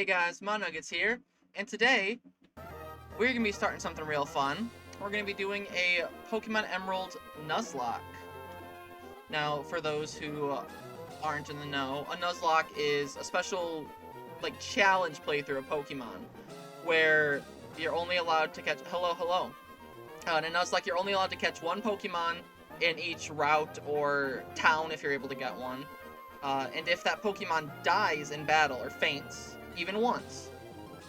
Hey guys, Mahnuggets here, and today we're going to be starting something real fun. We're going to be doing a Pokemon Emerald Nuzlocke. Now, for those who aren't in the know, a Nuzlocke is a special, challenge playthrough of Pokemon, where you're only allowed to catch. Hello. In a Nuzlocke, you're only allowed to catch one Pokemon in each route or town if you're able to get one. And if that Pokemon dies in battle or faints, even once,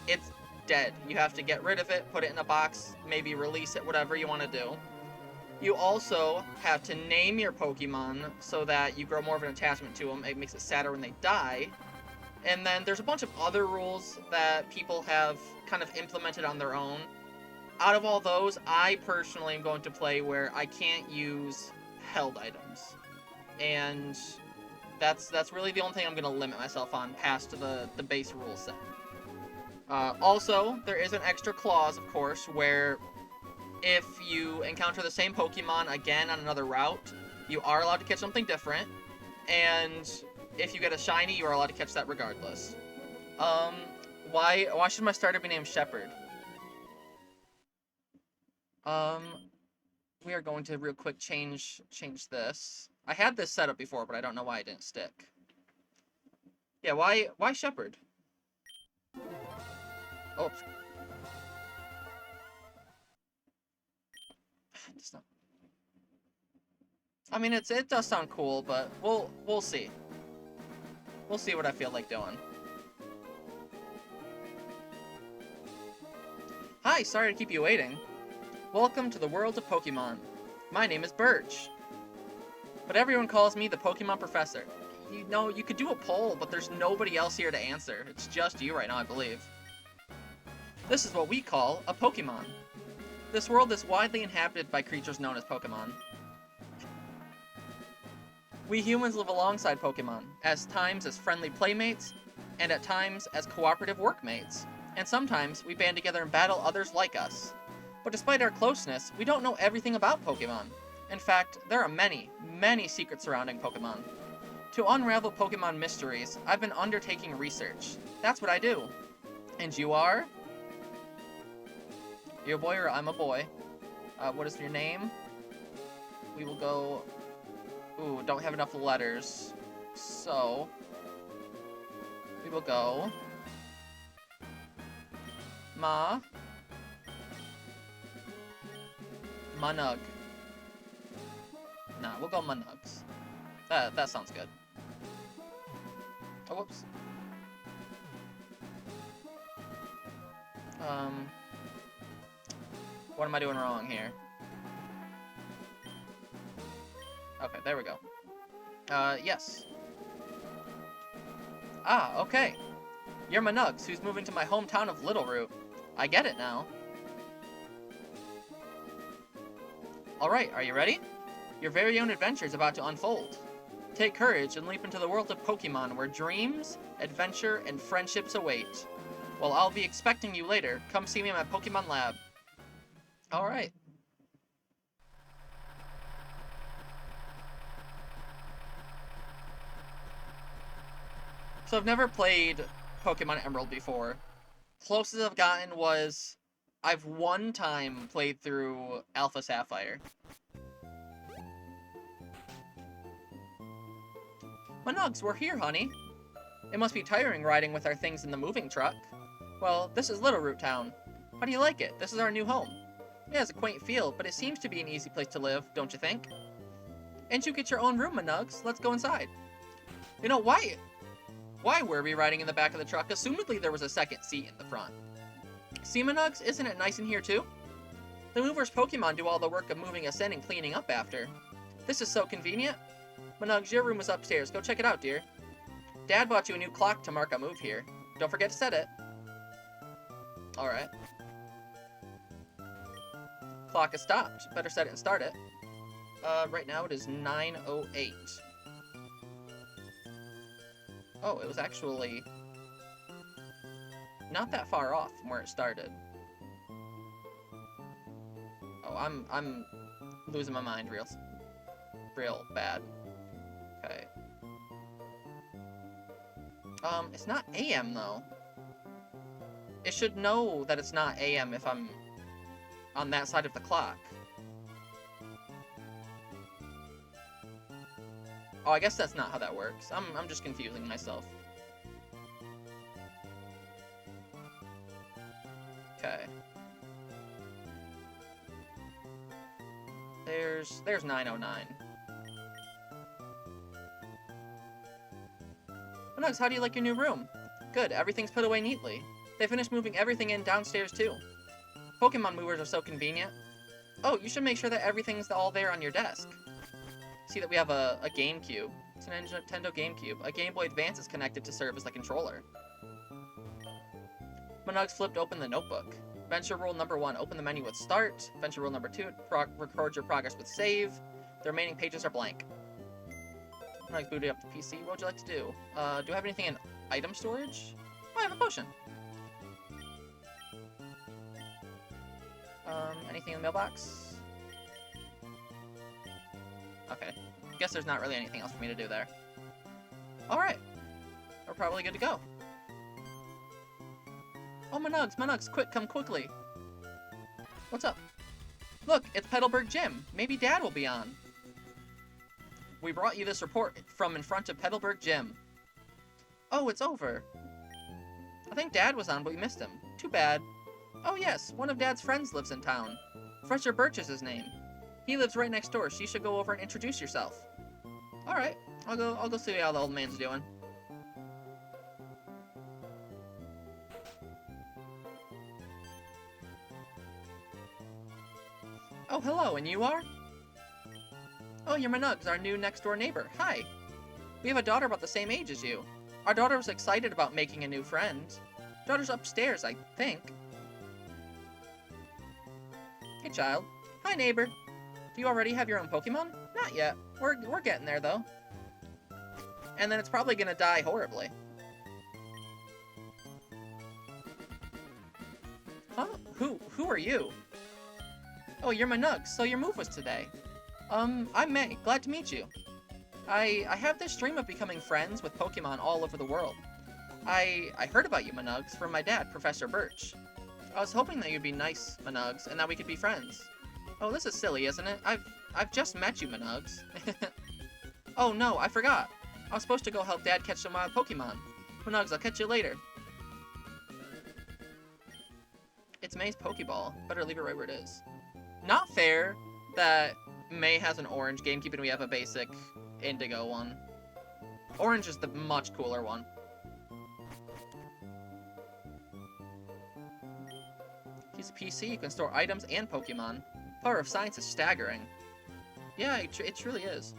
it's dead. You have to get rid of it, put it in a box, maybe release it, whatever you want to do. You also have to name your Pokemon so that you grow more of an attachment to them. It makes it sadder when they die. And then there's a bunch of other rules that people have kind of implemented on their own. Out of all those, I personally am going to play where I can't use held items. And that's really the only thing I'm going to limit myself on past the base rule set. Also, there is an extra clause, of course, where if you encounter the same Pokemon again on another route, you are allowed to catch something different, and if you get a shiny, you are allowed to catch that regardless. Why should my starter be named Shepherd? We are going to real quick change this. I had this set up before, but I don't know why it didn't stick. Yeah, why Shepherd? Oh. It's not... I mean, it does sound cool, but we'll see. We'll see what I feel like doing. Hi, sorry to keep you waiting. Welcome to the world of Pokemon. My name is Birch. But everyone calls me the Pokemon Professor. You know, you could do a poll, but there's nobody else here to answer. It's just you right now, I believe. This is what we call a Pokemon. This world is widely inhabited by creatures known as Pokemon. We humans live alongside Pokemon, at times as friendly playmates, and at times as cooperative workmates. And sometimes we band together and battle others like us. But despite our closeness, we don't know everything about Pokemon. In fact, there are many, many secrets surrounding Pokemon. To unravel Pokemon mysteries, I've been undertaking research. That's what I do. And you are? You're a boy or I'm a boy. What is your name? We will go... Ooh, don't have enough letters. So... we will go... Manug. Nah, we'll go Manugs. That sounds good. Oh, whoops. What am I doing wrong here? Okay, there we go. Yes. Ah, okay. You're Mahnuggets, who's moving to my hometown of Littleroot. I get it now. Alright, are you ready? Your very own adventure is about to unfold. Take courage and leap into the world of Pokemon, where dreams, adventure, and friendships await. Well, I'll be expecting you later. Come see me in my Pokemon lab. Alright. So I've never played Pokemon Emerald before. Closest I've gotten was... I've one time played through Alpha Sapphire. Mahnugs, we're here, honey. It must be tiring riding with our things in the moving truck. Well, this is Littleroot Town. How do you like it? This is our new home. It has a quaint feel, but it seems to be an easy place to live, don't you think? And you get your own room, Mahnugs. Let's go inside. You know, why were we riding in the back of the truck? Assumedly there was a second seat in the front. See, Mahnugs, isn't it nice in here too? The movers Pokemon do all the work of moving us in and cleaning up after. This is so convenient. Mahnugs, your room is upstairs. Go check it out, dear. Dad bought you a new clock to mark a move here. Don't forget to set it. Alright. Clock is stopped. Better set it and start it. Right now it is 9:08. Oh, it was actually not that far off from where it started. Oh, I'm losing my mind real bad. Okay. It's not AM though. It should know that it's not AM if I'm on that side of the clock. Oh, I guess that's not how that works. I'm just confusing myself. Okay. There's 909. Mahnuggets, how do you like your new room? Good, everything's put away neatly. They finished moving everything in downstairs too. Pokemon movers are so convenient. Oh, you should make sure that everything's all there on your desk. See that we have a GameCube. It's an Nintendo GameCube. A Game Boy Advance is connected to serve as the controller. Mahnuggets flipped open the notebook. Venture rule number 1, open the menu with start. Venture rule number 2, record your progress with save. The remaining pages are blank. Mahnuggets booted up the PC. What would you like to do? Do I have anything in item storage? Oh, I have a potion. Anything in the mailbox? Okay. Guess there's not really anything else for me to do there. Alright. We're probably good to go. Oh, Mahnuggets, quick, come quickly. What's up? Look, it's Petalburg Gym. Maybe Dad will be on. We brought you this report from in front of Petalburg Gym. Oh, it's over. I think Dad was on, but we missed him. Too bad. Oh yes, one of Dad's friends lives in town. Professor Birch is his name. He lives right next door, so you should go over and introduce yourself. Alright, I'll go see how the old man's doing. Oh, hello, and you are? Oh, you're Mahnuggets, our new next-door neighbor. Hi. We have a daughter about the same age as you. Our daughter was excited about making a new friend. Daughter's upstairs, I think. Hey, child. Hi, neighbor. Do you already have your own Pokemon? Not yet. We're getting there, though. And then it's probably gonna die horribly. Huh? Who are you? Oh, you're Mahnuggets, so your move was today. I'm May. Glad to meet you. I have this dream of becoming friends with Pokemon all over the world. I heard about you, Mahnuggets, from my dad, Professor Birch. I was hoping that you'd be nice, Mahnuggets, and that we could be friends. Oh, this is silly, isn't it? I've just met you, Mahnuggets. Oh no, I forgot. I was supposed to go help Dad catch some wild Pokemon. Mahnuggets, I'll catch you later. It's May's Pokeball. Better leave it right where it is. Not fair that May has an orange GameCube and we have a basic indigo one. Orange is the much cooler one. He's a PC, you can store items and Pokemon. Power of science is staggering. Yeah, it truly is.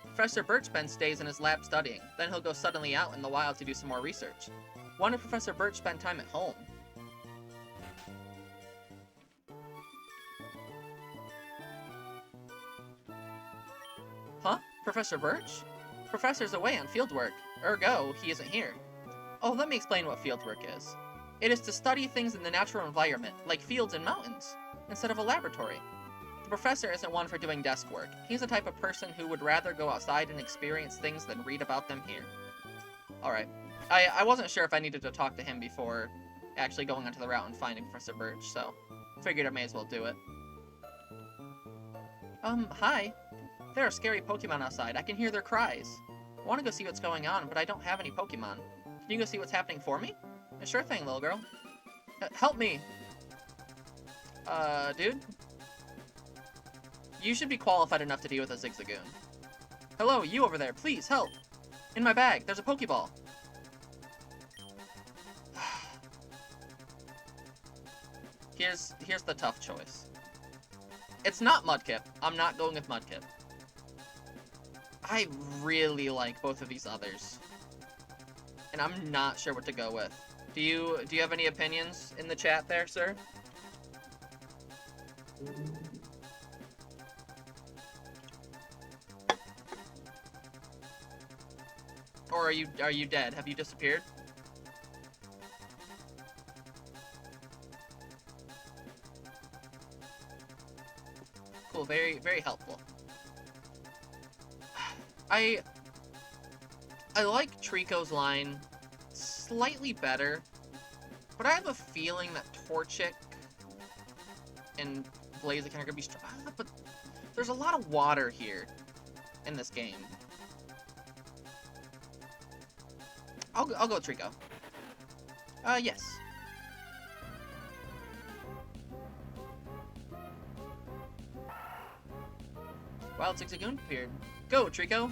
Professor Birch spends days in his lab studying, then he'll go suddenly out in the wild to do some more research. Why did Professor Birch spend time at home? Huh? Professor Birch? Professor's away on fieldwork. Ergo, he isn't here. Oh, let me explain what fieldwork is. It is to study things in the natural environment, like fields and mountains, instead of a laboratory. The professor isn't one for doing desk work. He's the type of person who would rather go outside and experience things than read about them here. Alright. I wasn't sure if I needed to talk to him before actually going onto the route and finding Professor Birch, so figured I may as well do it. Hi. There are scary Pokemon outside. I can hear their cries. I want to go see what's going on, but I don't have any Pokemon. Can you go see what's happening for me? Sure thing, little girl. Help me! Dude? You should be qualified enough to deal with a Zigzagoon. Hello, you over there, please, help! In my bag, there's a Pokeball. Here's the tough choice. It's not Mudkip. I'm not going with Mudkip. I really like both of these others. And I'm not sure what to go with. Do you have any opinions in the chat there, sir? Or are you dead? Have you disappeared? Cool, very, very helpful. I like Trico's line slightly better But I have a feeling that Torchic and Blaziken are gonna be strong. But there's a lot of water here in this game. I'll go Trico. Yes. Wild Zigzagoon appeared. Go, Trico.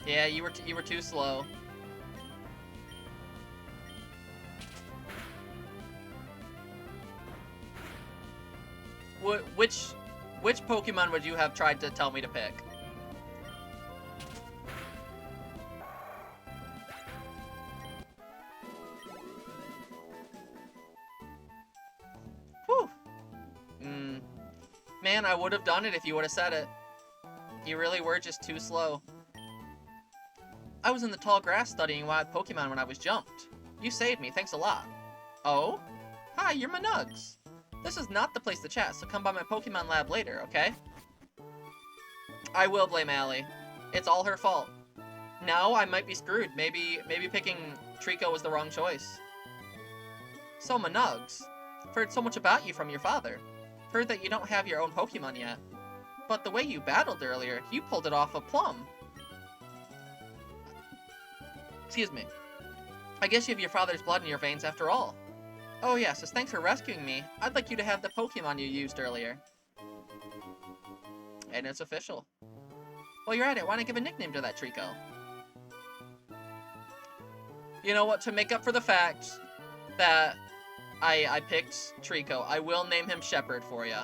Yeah, you were too slow. Which Pokemon would you have tried to tell me to pick? Whew. Man, I would have done it if you would have said it. You really were just too slow. I was in the tall grass studying wild Pokemon when I was jumped. You saved me, thanks a lot. Oh? Hi, you're Mahnuggets. This is not the place to chat, so come by my Pokemon lab later, okay? I will blame Allie. It's all her fault. Now I might be screwed. Maybe picking Trico was the wrong choice. So, Mahnuggets, I've heard so much about you from your father. Heard that you don't have your own Pokemon yet. But the way you battled earlier, you pulled it off a plum. Excuse me. I guess you have your father's blood in your veins after all. Oh yes, as thanks for rescuing me, I'd like you to have the Pokemon you used earlier. And it's official. Well, you're at it. Why not give a nickname to that Trico? You know what? To make up for the fact that I picked Trico, I will name him Shepherd for you.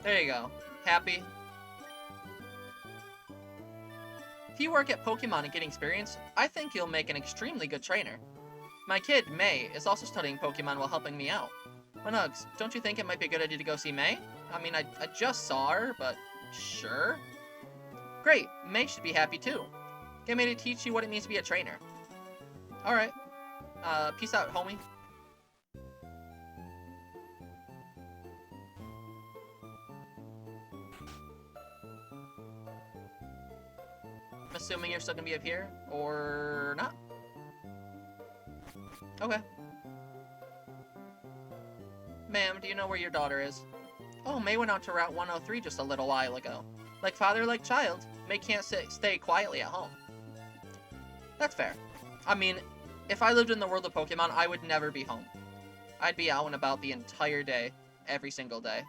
There you go. Happy? If you work at Pokemon and get experience, I think you'll make an extremely good trainer. My kid, May, is also studying Pokemon while helping me out. Mahnuggets, don't you think it might be a good idea to go see May? I mean, I just saw her, but sure. Great, May should be happy too. Get May to teach you what it means to be a trainer. Alright. Peace out, homie. I'm assuming you're still gonna be up here, or not? Okay. Ma'am, do you know where your daughter is? Oh, May went out to Route 103 just a little while ago. Like father, like child, May can't stay quietly at home. That's fair. I mean, if I lived in the world of Pokemon, I would never be home. I'd be out and about the entire day, every single day.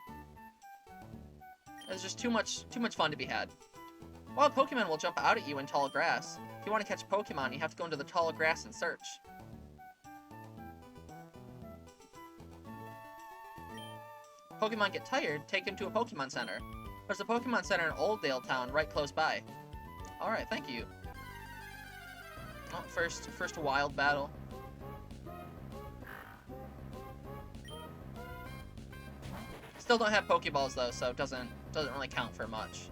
There's just too much fun to be had. Wild Pokemon will jump out at you in tall grass. If you want to catch Pokemon, you have to go into the tall grass and search. Pokemon get tired, take them to a Pokemon Center. There's a Pokemon Center in Oldale Town, right close by. Alright, thank you. Oh, first wild battle. Still don't have Pokeballs though, so it doesn't really count for much.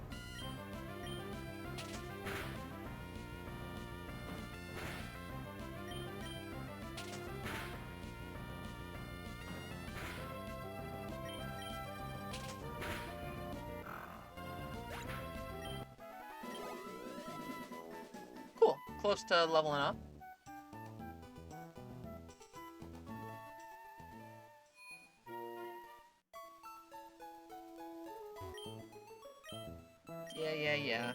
Cool. Close to leveling up. Yeah.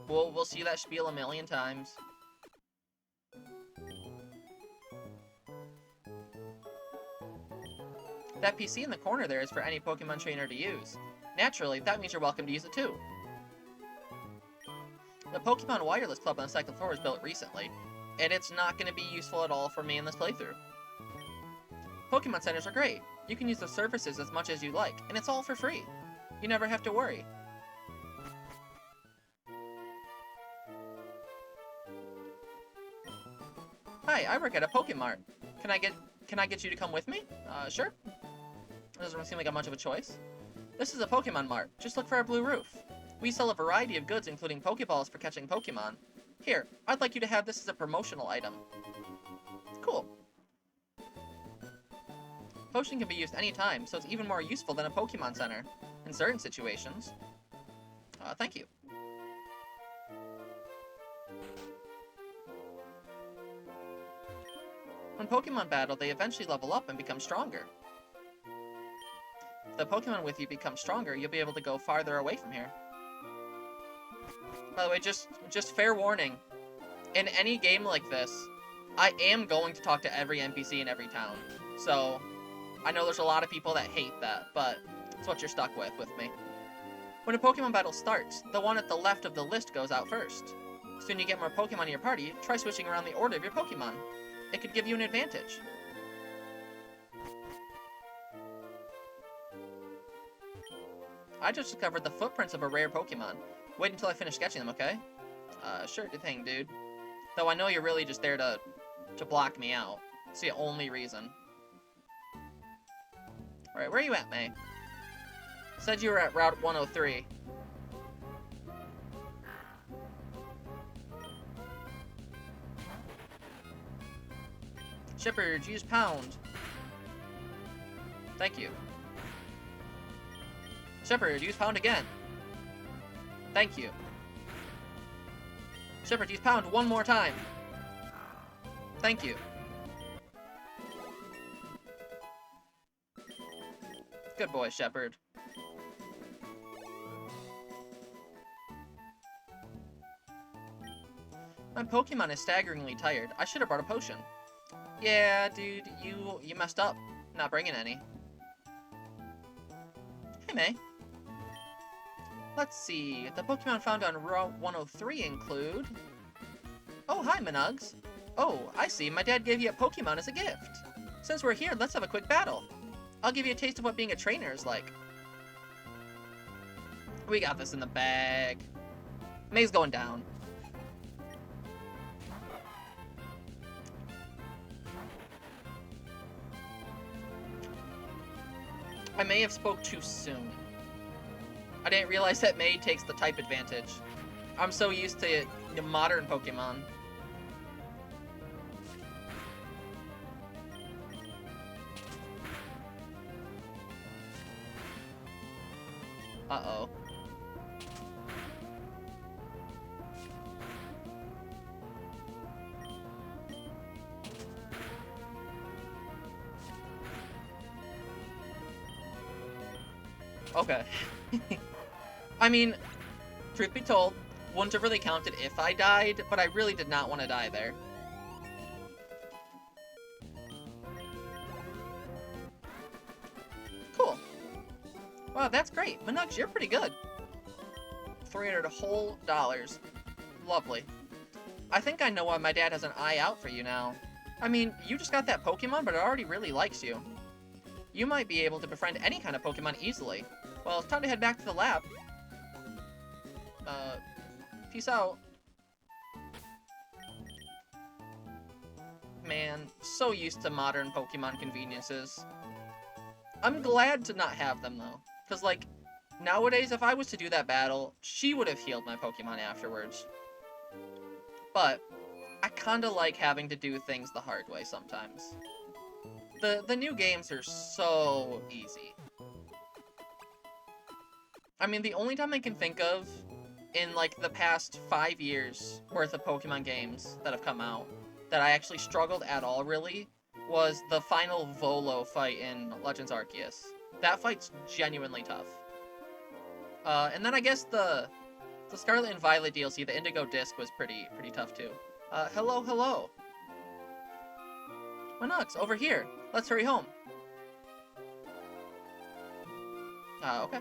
We'll see that spiel a million times. That PC in the corner there is for any Pokemon trainer to use. Naturally, that means you're welcome to use it too. The Pokemon Wireless Club on the second floor was built recently, and it's not going to be useful at all for me in this playthrough. Pokemon Centers are great. You can use the services as much as you like, and it's all for free. You never have to worry. Hi, I work at a Pokemart. Can I get you to come with me? Sure. Doesn't seem like much of a choice. This is a Pokemon Mart. Just look for our blue roof. We sell a variety of goods, including Pokeballs for catching Pokemon. Here, I'd like you to have this as a promotional item. Cool. Potion can be used anytime, so it's even more useful than a Pokemon Center. in certain situations. Thank you. When Pokemon battle, they eventually level up and become stronger. If the Pokemon with you become stronger, you'll be able to go farther away from here. By the way, just fair warning. In any game like this, I am going to talk to every NPC in every town. So, I know there's a lot of people that hate that, but it's what you're stuck with me. When a Pokemon battle starts, the one at the left of the list goes out first. Soon you get more Pokemon in your party, try switching around the order of your Pokemon. It could give you an advantage. I just discovered the footprints of a rare Pokemon. Wait until I finish sketching them, okay? Sure thing, dude. Though I know you're really just there to block me out. It's the only reason. Alright, where are you at, May? Said you were at Route 103. Shepard, use pound. Thank you. Shepard, use pound again. Thank you. Shepard, use pound one more time. Thank you. Good boy, Shepard. My Pokemon is staggeringly tired. I should have brought a potion. Yeah, dude, you messed up. Not bringing any. Hey, May. Let's see. The Pokemon found on Route 103 include... Oh, hi, Mahnuggets. Oh, I see. My dad gave you a Pokemon as a gift. Since we're here, let's have a quick battle. I'll give you a taste of what being a trainer is like. We got this in the bag. May's going down. I may have spoke too soon. I didn't realize that May takes the type advantage. I'm so used to modern Pokemon. Uh-oh. Okay. I mean, truth be told, wouldn't have really counted if I died, but I really did not want to die there. Cool. Wow, that's great. Mahnuggets, you're pretty good. $300 whole dollars. Lovely. I think I know why my dad has an eye out for you now. I mean, you just got that Pokemon, but it already really likes you. You might be able to befriend any kind of Pokemon easily. Well, it's time to head back to the lab. Peace out. Man, so used to modern Pokemon conveniences. I'm glad to not have them, though. Because, like, nowadays, if I was to do that battle, she would have healed my Pokemon afterwards. But, I kinda like having to do things the hard way sometimes. The new games are so easy. I mean, the only time I can think of in, like, the past 5 years worth of Pokemon games that have come out that I actually struggled at all, really, was the final Volo fight in Legends Arceus. That fight's genuinely tough. And then I guess the Scarlet and Violet DLC, the Indigo Disc, was pretty tough, too. Hello. Mahnuggets, over here. Let's hurry home. Okay.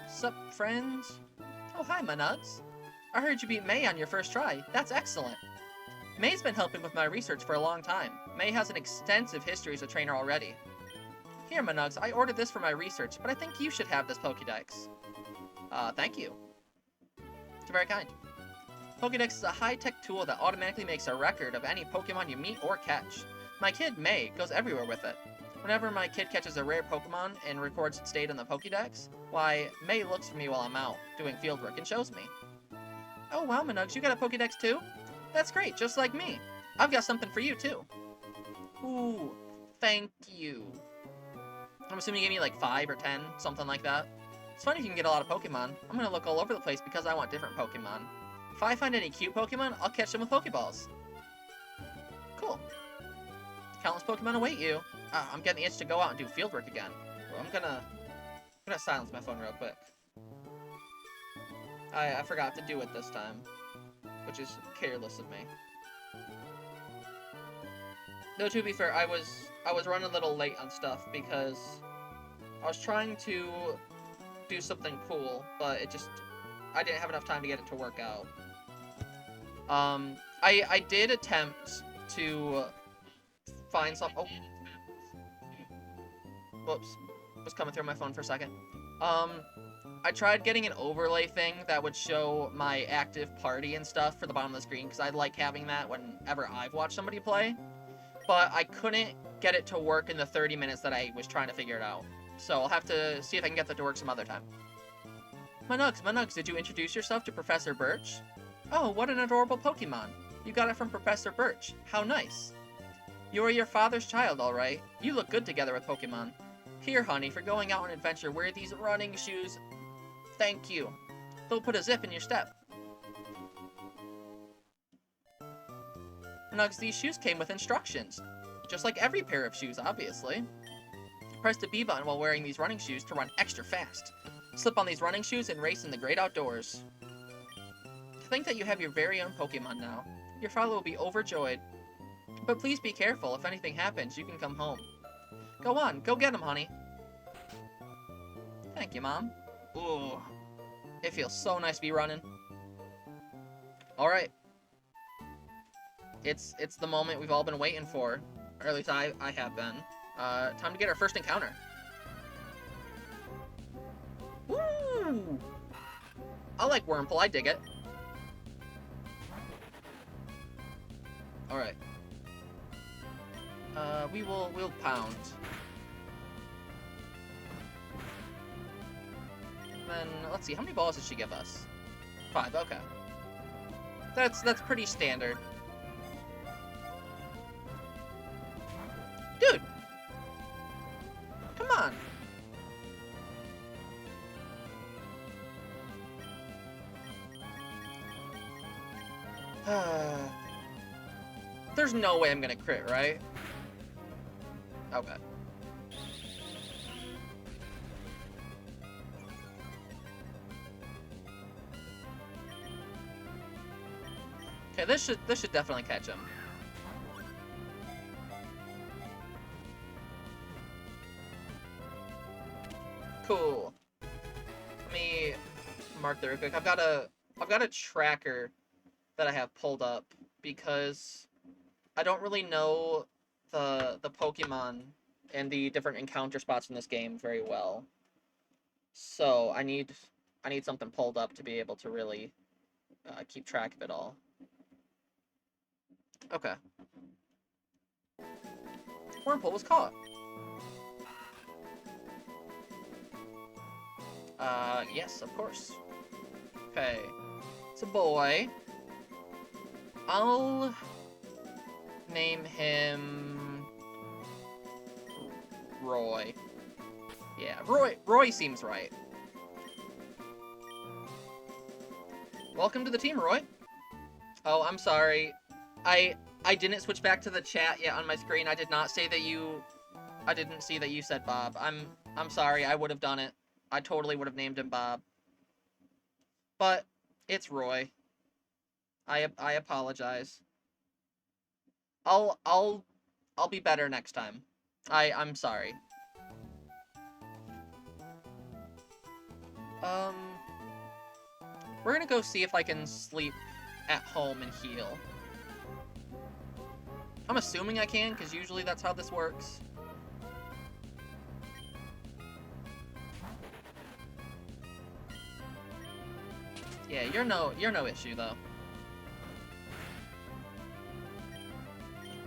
Sup, friends? Oh, hi, Mahnuggets. I heard you beat May on your first try. That's excellent. May's been helping with my research for a long time. May has an extensive history as a trainer already. Here, Mahnuggets, I ordered this for my research, but I think you should have this Pokédex. Thank you. You're very kind. Pokédex is a high-tech tool that automatically makes a record of any Pokemon you meet or catch. My kid, May, goes everywhere with it. Whenever my kid catches a rare Pokemon and records its data in the Pokédex, why, May looks for me while I'm out, doing fieldwork, and shows me. Oh wow, Mahnuggets, you got a Pokédex too? That's great, just like me. I've got something for you too. Ooh, thank you. I'm assuming you gave me like 5 or 10, something like that. It's funny if you can get a lot of Pokemon. I'm gonna look all over the place because I want different Pokemon. If I find any cute Pokemon, I'll catch them with Pokeballs. Cool. Countless Pokemon await you. I'm getting the itch to go out and do fieldwork again. Well, I'm gonna silence my phone real quick. I forgot to do it this time, which is careless of me. Though to be fair, I was running a little late on stuff because I was trying to do something cool, but I didn't have enough time to get it to work out. I did attempt to find some. Oh, whoops, was coming through my phone for a second. I tried getting an overlay thing that would show my active party and stuff for the bottom of the screen, because I like having that whenever I've watched somebody play. But I couldn't get it to work in the 30 minutes that I was trying to figure it out. So I'll have to see if I can get that to work some other time. Mahnuggets, did you introduce yourself to Professor Birch? Oh, what an adorable Pokemon. You got it from Professor Birch. How nice. You are your father's child, all right. You look good together with Pokemon. Here, honey, for going out on an adventure, wear these running shoes. Thank you. They'll put a zip in your step. Nugs, these shoes came with instructions. Just like every pair of shoes, obviously. Press the B button while wearing these running shoes to run extra fast. Slip on these running shoes and race in the great outdoors. To think that you have your very own Pokemon now. Your father will be overjoyed. But please be careful. If anything happens, you can come home. Go on, go get him, honey. Thank you, Mom. Ooh, it feels so nice to be running. Alright. It's the moment we've all been waiting for. Or at least I have been. Time to get our first encounter. Woo! I like Wurmple, I dig it. Alright. We'll pound. Then, let's see, how many balls did she give us? 5, okay. That's pretty standard. Dude! Come on! There's no way I'm gonna crit, right? Okay. Okay, this should definitely catch him. Cool. Let me mark that real quick. I've got a tracker that I have pulled up because I don't really know the Pokemon and the different encounter spots in this game very well. So I need something pulled up to be able to really keep track of it all. Okay. Wurmple was caught. Yes, of course. Okay. It's a boy. I'll name him Roy. Yeah, Roy seems right. Welcome to the team, Roy. Oh, I'm sorry. I didn't switch back to the chat yet on my screen. I did not say that I didn't see that you said Bob. I'm sorry. I would have done it. I totally would have named him Bob. But it's Roy. I apologize. I'll be better next time. I'm sorry. We're gonna go see if I can sleep at home and heal. I'm assuming I can, because usually that's how this works. Yeah, you're no issue though.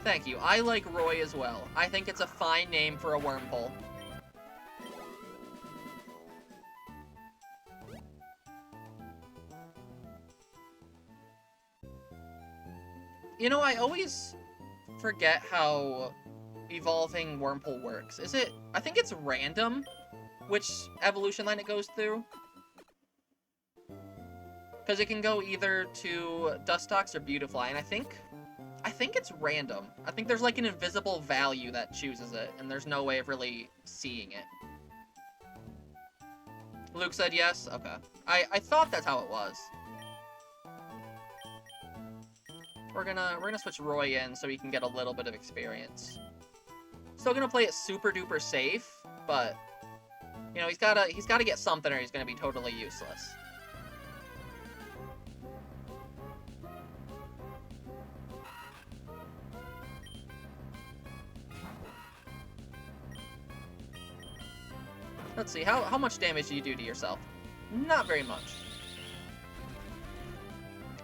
Thank you. I like Roy as well. I think it's a fine name for a wormhole. You know, I always forget how evolving wormhole works. Is it... I think it's random which evolution line it goes through. Because it can go either to Dustox or Beautifly, and I think it's random. I think there's like an invisible value that chooses it, and there's no way of really seeing it. Luke said yes? Okay. I thought that's how it was. We're gonna switch Roy in so he can get a little bit of experience. Still gonna play it super duper safe, but you know, he's gotta get something or he's gonna be totally useless. Let's see, how much damage do you do to yourself? Not very much.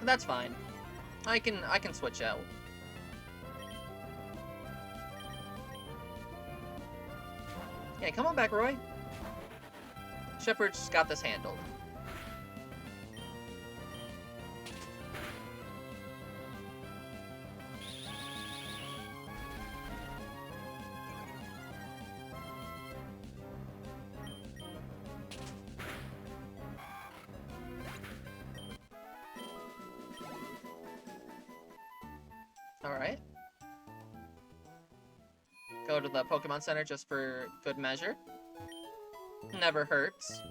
That's fine. I can switch out. Yeah, come on back, Roy. Shepard's got this handled. Alright. Go to the Pokemon Center just for good measure. Never hurts.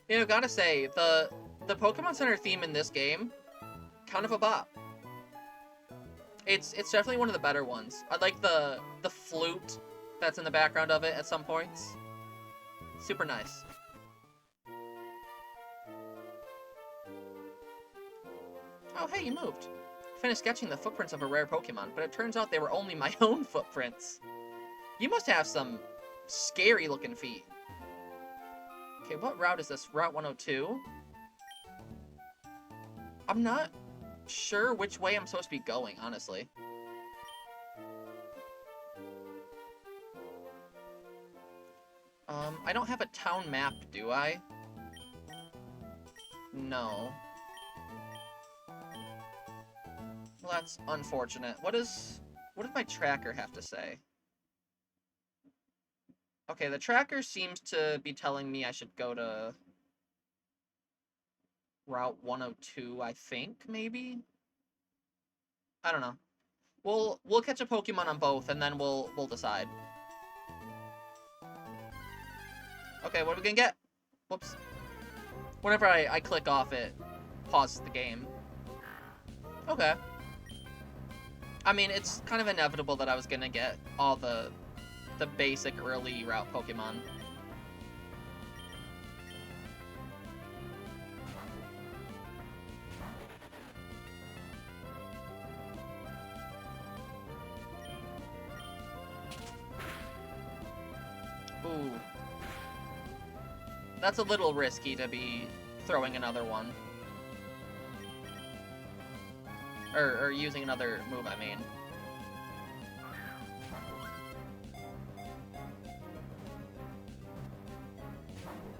You know, gotta say, the Pokemon Center theme in this game, kind of a bop. It's definitely one of the better ones. I like the flute that's in the background of it at some points. Super nice. Oh, hey, you moved. Finished sketching the footprints of a rare Pokemon, but it turns out they were only my own footprints. You must have some scary-looking feet. Okay, what route is this? Route 102? I'm not sure which way I'm supposed to be going, honestly. I don't have a town map, do I? No. Well, that's unfortunate. What does my tracker have to say? Okay, the tracker seems to be telling me I should go to Route 102, I think, maybe? I don't know. We'll catch a Pokemon on both, and then we'll decide. Okay, what are we gonna get? Whoops. Whenever I click off, it pauses the game. Okay. I mean, it's kind of inevitable that I was gonna get all the basic early route Pokemon. Ooh. That's a little risky to be throwing another one. Or using another move, I mean.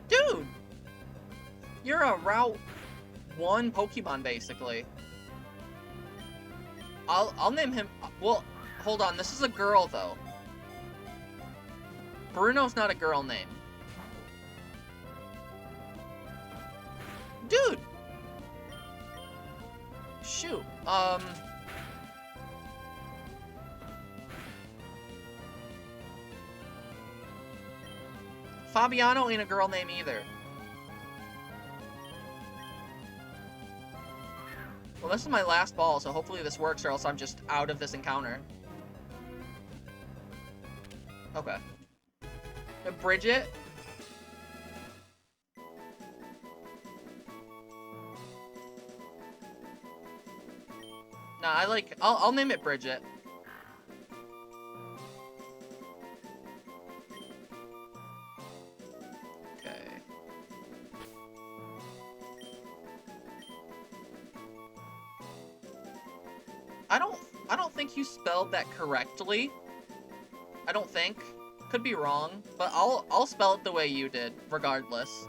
Dude! You're a Route 1 Pokemon, basically. I'll name him... Well, hold on. This is a girl, though. Bruno's not a girl name. Dude! Shoot. Fabiano ain't a girl name either. Well, this is my last ball, so hopefully this works, or else I'm just out of this encounter. Okay. Bridget? Nah, I'll name it Bridget. Okay. don't think you spelled that correctly. I don't think. Could be wrong, but I'll spell it the way you did, regardless.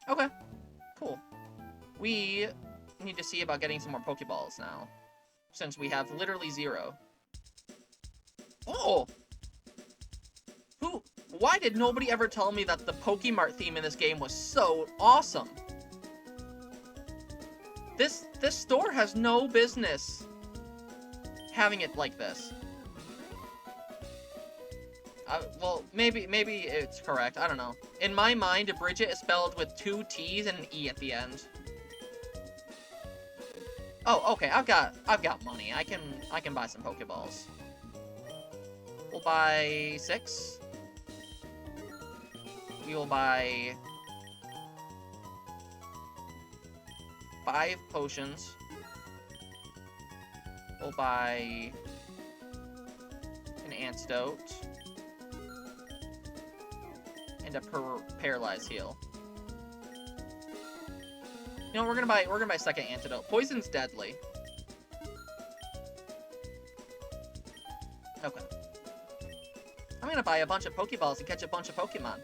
Okay, cool. We need to see about getting some more Pokeballs now, since we have literally 0. Oh! Why did nobody ever tell me that the Pokemart theme in this game was so awesome? This store has no business having it like this. Well, maybe it's correct. I don't know. In my mind, Bridget is spelled with 2 T's and an E at the end. Oh, okay. I've got money. I can buy some Pokeballs. We'll buy 6. We will buy 5 potions. We'll buy an antidote and a paralyzed heal. You know, we're gonna buy second antidote. Poison's deadly. Okay. I'm gonna buy a bunch of Pokeballs to catch a bunch of Pokemon.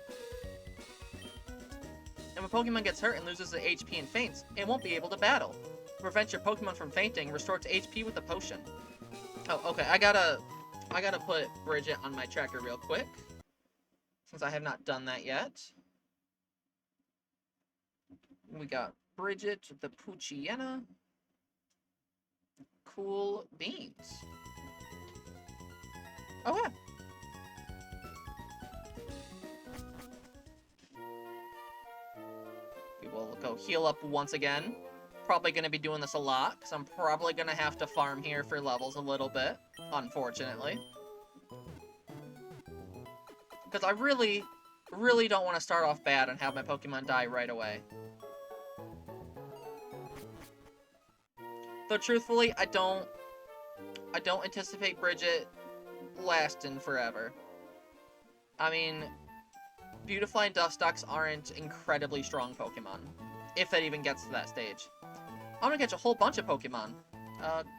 And when Pokemon gets hurt and loses the HP and faints, it won't be able to battle. To prevent your Pokemon from fainting, restore its HP with a potion. Oh, okay. I gotta put Bridget on my tracker real quick, since I have not done that yet. We got Bridget the Poochyena. Cool beans. Oh yeah. We will go heal up once again. Probably going to be doing this a lot, because I'm probably going to have to farm here for levels a little bit, unfortunately. Because I really don't want to start off bad and have my Pokemon die right away. Though truthfully, I don't anticipate Bridget lasting forever. I mean, Beautifly and Dustox aren't incredibly strong Pokemon, if that even gets to that stage. I'm gonna catch a whole bunch of Pokemon.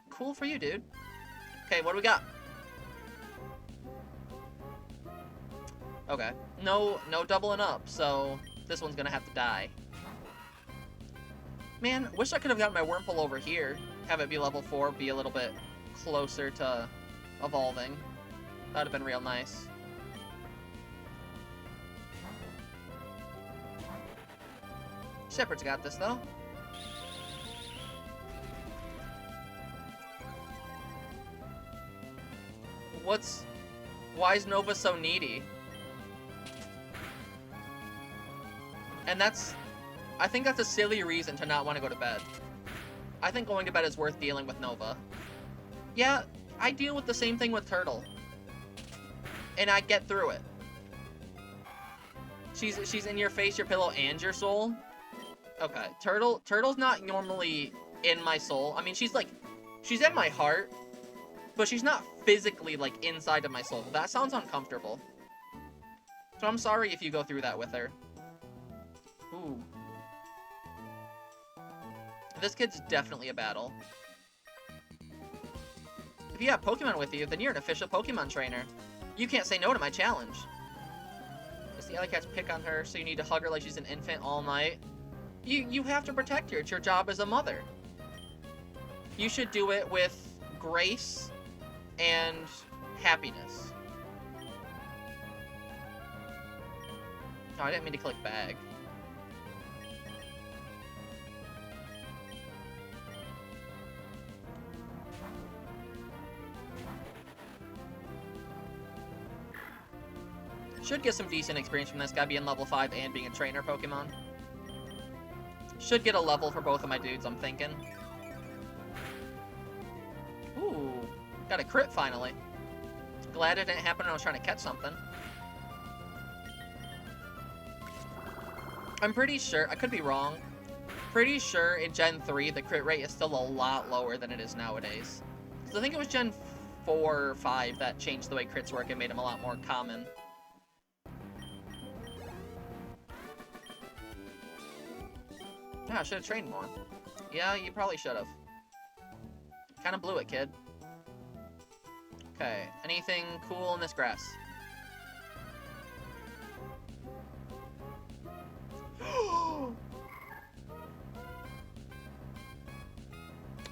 Cool for you, dude. Okay, what do we got? Okay, no doubling up, so this one's gonna have to die. Man, wish I could have gotten my Wurmple over here. Have it be level 4, be a little bit closer to evolving. That would have been real nice. Shepard's got this, though. Why is Nova so needy? And I think that's a silly reason to not want to go to bed. I think going to bed is worth dealing with Nova. Yeah, I deal with the same thing with Turtle. And I get through it. She's in your face, your pillow, and your soul. Okay, Turtle's not normally in my soul. I mean, she's in my heart, but she's not physically, like, inside of my soul. That sounds uncomfortable. So I'm sorry if you go through that with her. Ooh. This kid's definitely a battle. If you have Pokemon with you, then you're an official Pokemon trainer. You can't say no to my challenge. Does the alley cats pick on her, so you need to hug her like she's an infant all night? You have to protect her. It's your job as a mother. You should do it with grace and happiness. Oh, I didn't mean to click bag. Should get some decent experience from this guy being level 5 and being a trainer Pokemon. Should get a level for both of my dudes, I'm thinking. Ooh, got a crit finally. Glad it didn't happen when I was trying to catch something. I'm pretty sure, I could be wrong, pretty sure in Gen 3 the crit rate is still a lot lower than it is nowadays. So I think it was Gen 4 or 5 that changed the way crits work and made them a lot more common. Yeah, I should have trained more. Yeah, you probably should have. Kind of blew it, kid. Okay, anything cool in this grass?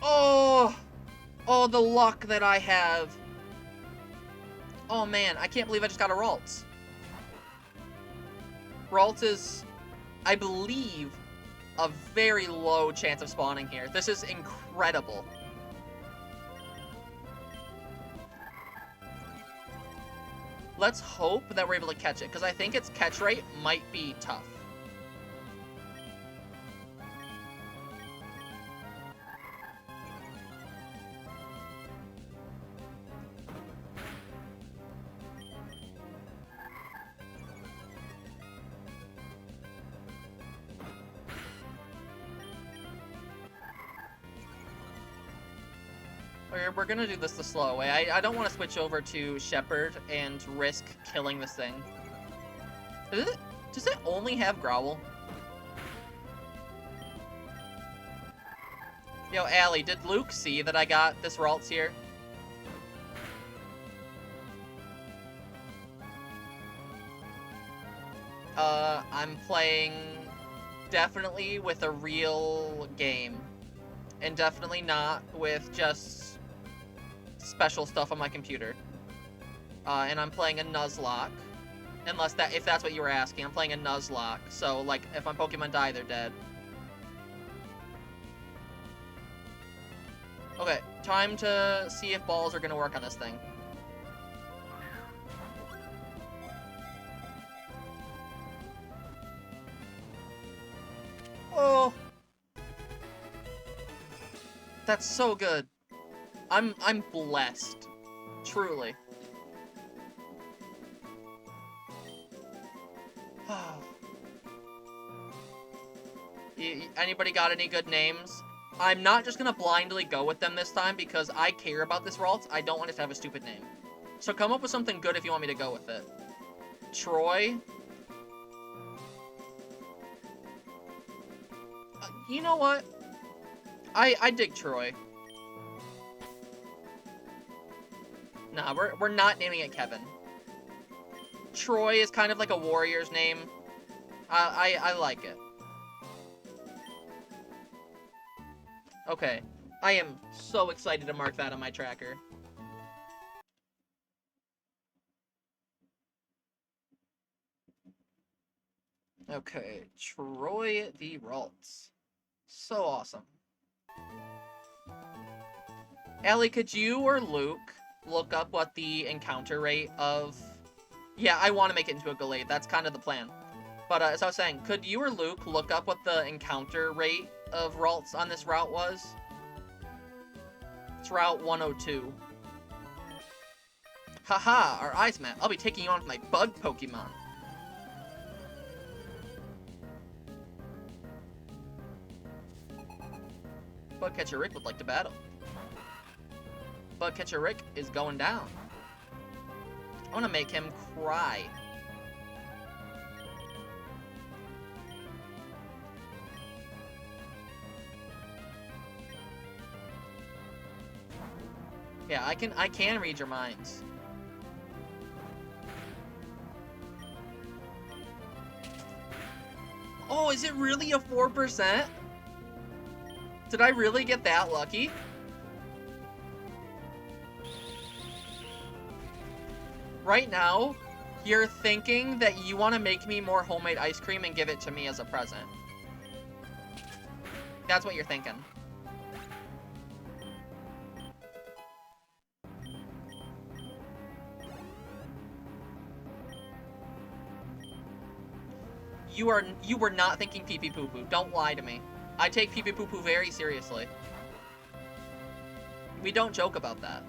Oh! Oh, the luck that I have. Oh man, I can't believe I just got a Ralts. Ralts is, I believe, a very low chance of spawning here. This is incredible. Let's hope that we're able to catch it, because I think its catch rate might be tough. We're gonna do this the slow way. I don't want to switch over to Shepherd and risk killing this thing. Does it only have Growl? Yo, Allie, did Luke see that I got this Ralts here? I'm playing definitely with a real game. And definitely not with just special stuff on my computer. And I'm playing a Nuzlocke. If that's what you were asking. I'm playing a Nuzlocke. So, like, if my Pokemon die, they're dead. Okay, time to see if balls are gonna work on this thing. Oh! That's so good. I'm blessed. Truly. Anybody got any good names? I'm not just gonna blindly go with them this time because I care about this Ralts. I don't want it to have a stupid name. So come up with something good if you want me to go with it. Troy? You know what? I dig Troy. Nah, we're not naming it Kevin. Troy is kind of like a warrior's name. I like it. Okay. I am so excited to mark that on my tracker. Okay, Troy the Ralts. So awesome. Allie, could you or Luke look up what the encounter rate of... Yeah, I want to make it into a Gallade. That's kind of the plan. But as I was saying, could you or Luke look up what the encounter rate of Ralts on this route was? It's Route 102. Haha, our eyes met. I'll be taking you on with my bug Pokemon. Bugcatcher Rick would like to battle. Bugcatcher Rick is going down. I want to make him cry. Yeah, I can read your minds. Oh, is it really a 4%? Did I really get that lucky? Right now, you're thinking that you want to make me more homemade ice cream and give it to me as a present. That's what you're thinking. You were not thinking pee pee poo poo. Don't lie to me. I take pee pee poo poo very seriously. We don't joke about that.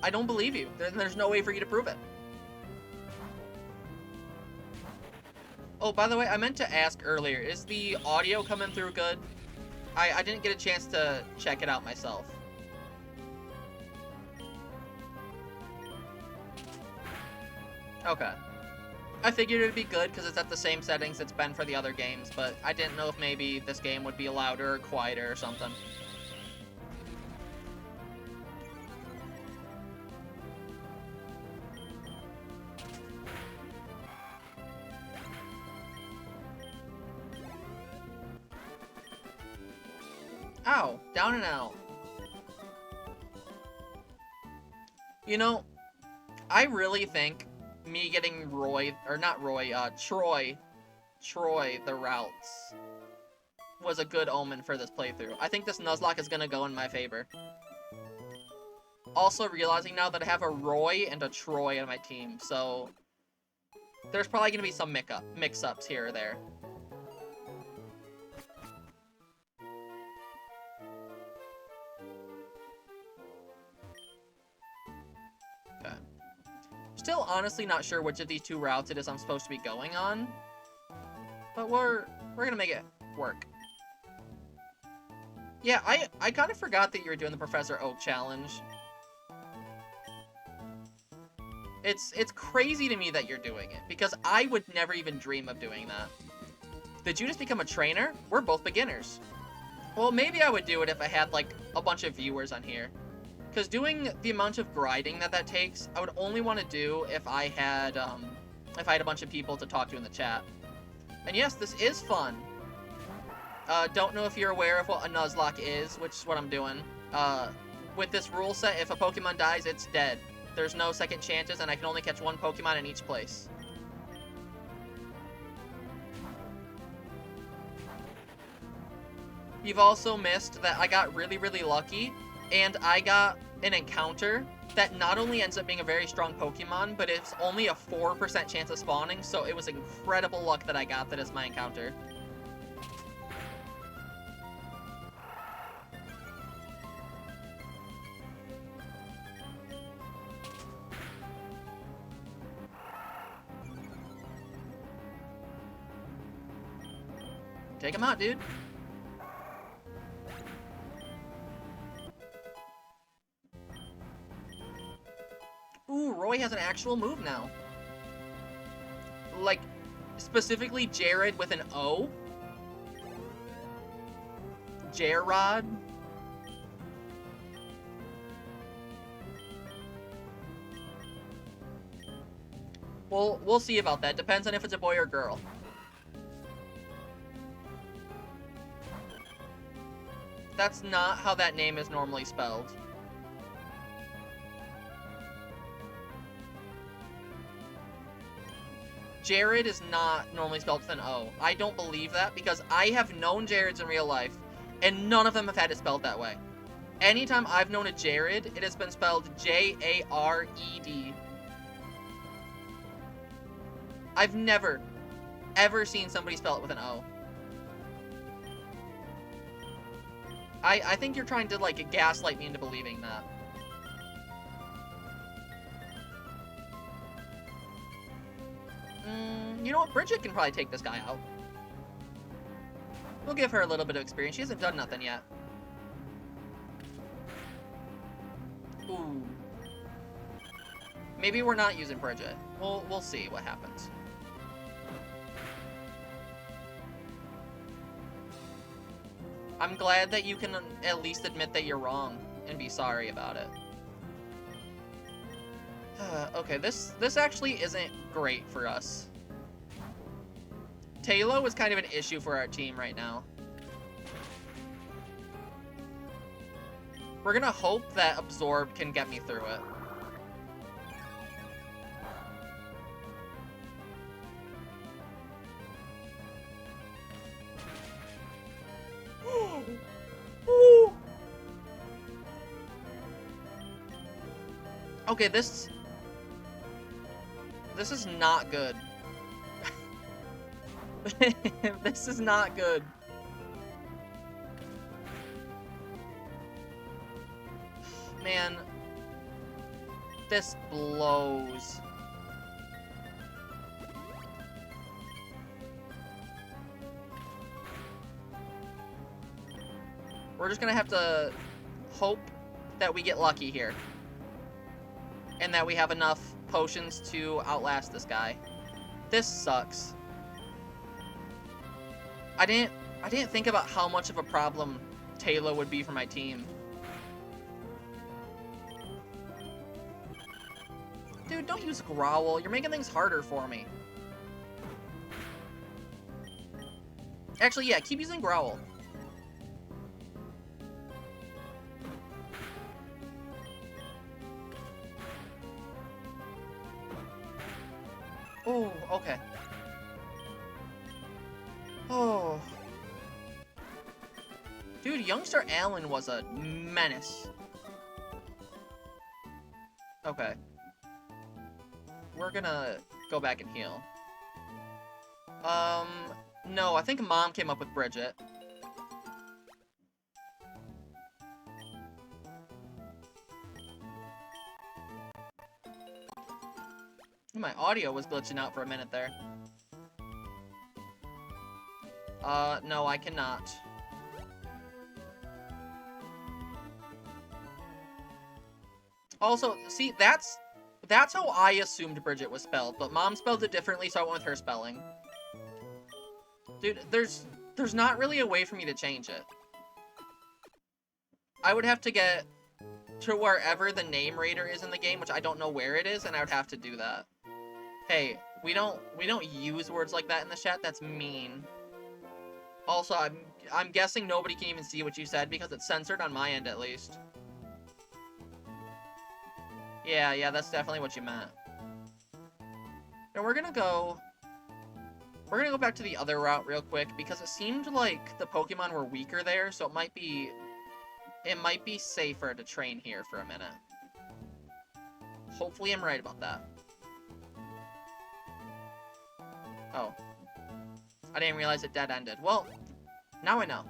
I don't believe you. There's no way for you to prove it. Oh, by the way, I meant to ask earlier, is the audio coming through good? I didn't get a chance to check it out myself. Okay. I figured it'd be good because it's at the same settings it's been for the other games, but I didn't know if maybe this game would be louder or quieter or something. Ow, down and out. You know, I really think me getting Troy the routes was a good omen for this playthrough. I think this Nuzlocke is gonna go in my favor. Also realizing now that I have a Roy and a Troy on my team, so there's probably gonna be some mix-ups here or there. Okay. Still honestly not sure which of these two routes it is I'm supposed to be going on, but we're gonna make it work. Yeah, I kind of forgot that you were doing the Professor Oak challenge. It's crazy to me that you're doing it, because I would never even dream of doing that. Did you just become a trainer? We're both beginners. Well, maybe I would do it if I had, like, a bunch of viewers on here. Because doing the amount of grinding that takes, I would only want to do if I had a bunch of people to talk to in the chat. And yes, this is fun. Don't know if you're aware of what a Nuzlocke is, which is what I'm doing. With this rule set, if a Pokemon dies, it's dead. There's no second chances, and I can only catch one Pokemon in each place. You've also missed that I got really, really lucky, and I got an encounter that not only ends up being a very strong Pokemon, but it's only a 4% chance of spawning, so it was incredible luck that I got that as my encounter. Take him out, dude. Ooh, Roy has an actual move now. Like, specifically Jared with an O. Jarod. Well, we'll see about that. Depends on if it's a boy or girl. That's not how that name is normally spelled. Jared is not normally spelled with an O. I don't believe that because I have known Jareds in real life, and none of them have had it spelled that way. Anytime I've known a Jared, it has been spelled J-A-R-E-D. I've never, ever seen somebody spell it with an O. I think you're trying to, like, gaslight me into believing that. You know what? Bridget can probably take this guy out. We'll give her a little bit of experience. She hasn't done nothing yet. Ooh. Maybe we're not using Bridget. We'll see what happens. I'm glad that you can at least admit that you're wrong and be sorry about it. Okay, this actually isn't great for us. Talo is kind of an issue for our team right now. We're gonna hope that Absorb can get me through it. Okay, this is not good. This is not good. Man, this blows. We're just gonna have to hope that we get lucky here. And that we have enough potions to outlast this guy. This sucks. I didn't think about how much of a problem Taylor would be for my team. Dude, don't use Growl. You're making things harder for me. Actually, yeah, keep using Growl. Oh, okay. Oh. Dude, youngster Alan was a menace. Okay. We're gonna go back and heal. No, I think Mom came up with Bridget. My audio was glitching out for a minute there. No, I cannot. Also, see, that's how I assumed Bridget was spelled, but Mom spelled it differently, so I went with her spelling. Dude, there's not really a way for me to change it. I would have to get to wherever the name raider is in the game, which I don't know where it is, and I would have to do that. Hey, we don't use words like that in the chat. That's mean. Also, I'm guessing nobody can even see what you said because it's censored on my end at least. Yeah, that's definitely what you meant. Now we're gonna go back to the other route real quick because it seemed like the Pokemon were weaker there, so it might be safer to train here for a minute. Hopefully I'm right about that. Oh. I didn't realize it dead-ended. Well, now I know.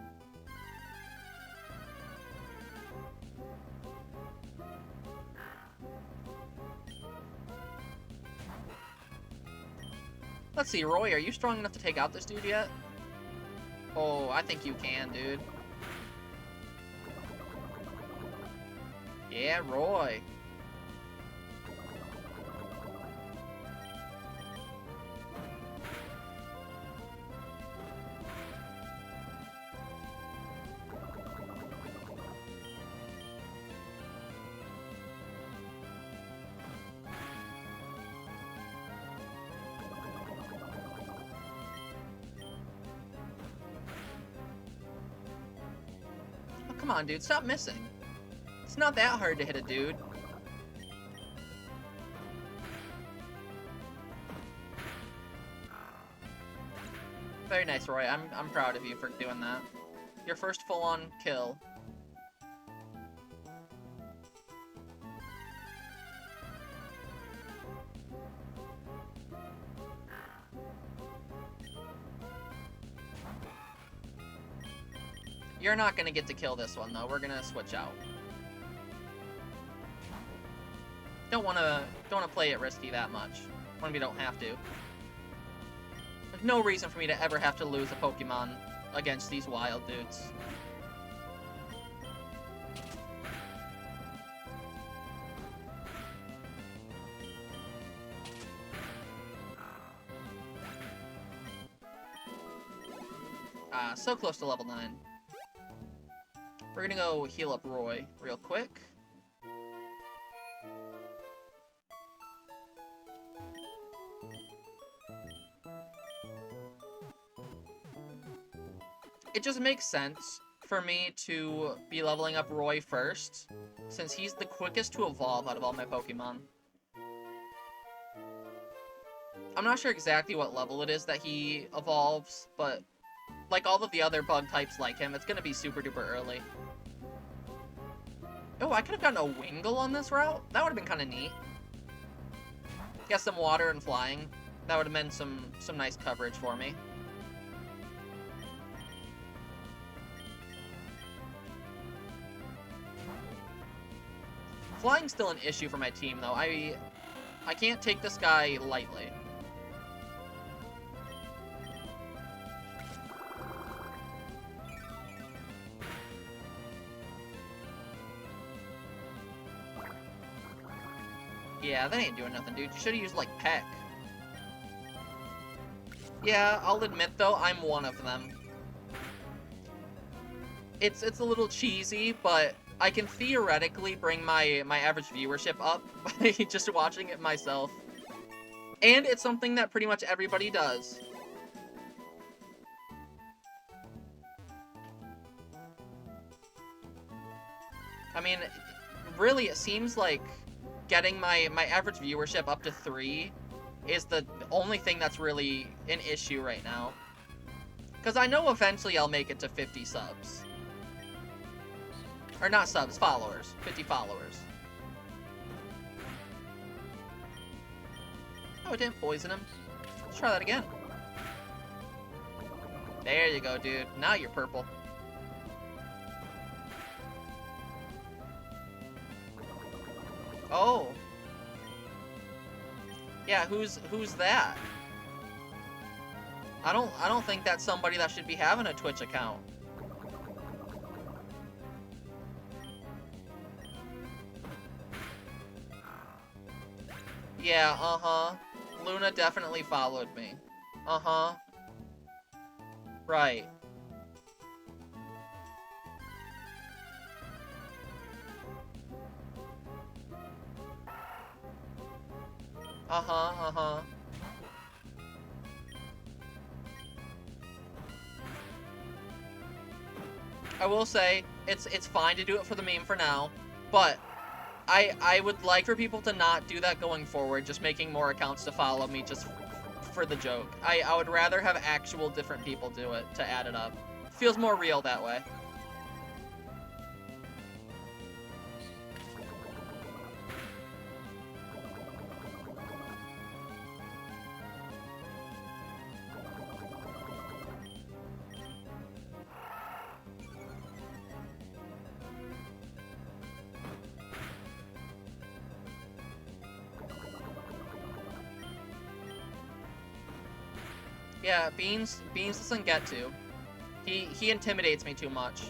Let's see, Roy, are you strong enough to take out this dude yet? Oh, I think you can, dude. Yeah, Roy. Oh, come on, dude, stop missing. It's not that hard to hit a dude. Very nice, Roy. I'm proud of you for doing that. Your first full-on kill. You're not gonna get to kill this one, though. We're gonna switch out. Don't wanna play it risky that much when we don't have to. There's no reason for me to ever have to lose a Pokemon against these wild dudes. So close to level 9. We're gonna go heal up Roy real quick. It just makes sense for me to be leveling up Roy first, since he's the quickest to evolve out of all my Pokemon. I'm not sure exactly what level it is that he evolves, but like all of the other bug types like him, it's gonna be super duper early. Oh, I could have gotten a Wingull on this route? That would have been kind of neat. Get some water and flying. That would have been some nice coverage for me. Flying's still an issue for my team, though. I can't take this guy lightly. Yeah, that ain't doing nothing, dude. You should have used, like, Peck. Yeah, I'll admit though, I'm one of them. It's a little cheesy, but I can theoretically bring my average viewership up by just watching it myself. And it's something that pretty much everybody does. I mean, really, it seems like getting my average viewership up to 3 is the only thing that's really an issue right now. Because I know eventually I'll make it to 50 subs. Or not subs, followers. 50 followers. Oh, it didn't poison him. Let's try that again. There you go, dude. Now you're purple. Oh. Yeah, who's that? I don't think that's somebody that should be having a Twitch account. Yeah, uh-huh. Luna definitely followed me. Uh-huh. Right. Uh-huh, uh-huh. I will say, it's fine to do it for the meme for now, but I would like for people to not do that going forward, just making more accounts to follow me just for the joke. I would rather have actual different people do it to add it up. Feels more real that way. Yeah, Beans doesn't get to. He intimidates me too much.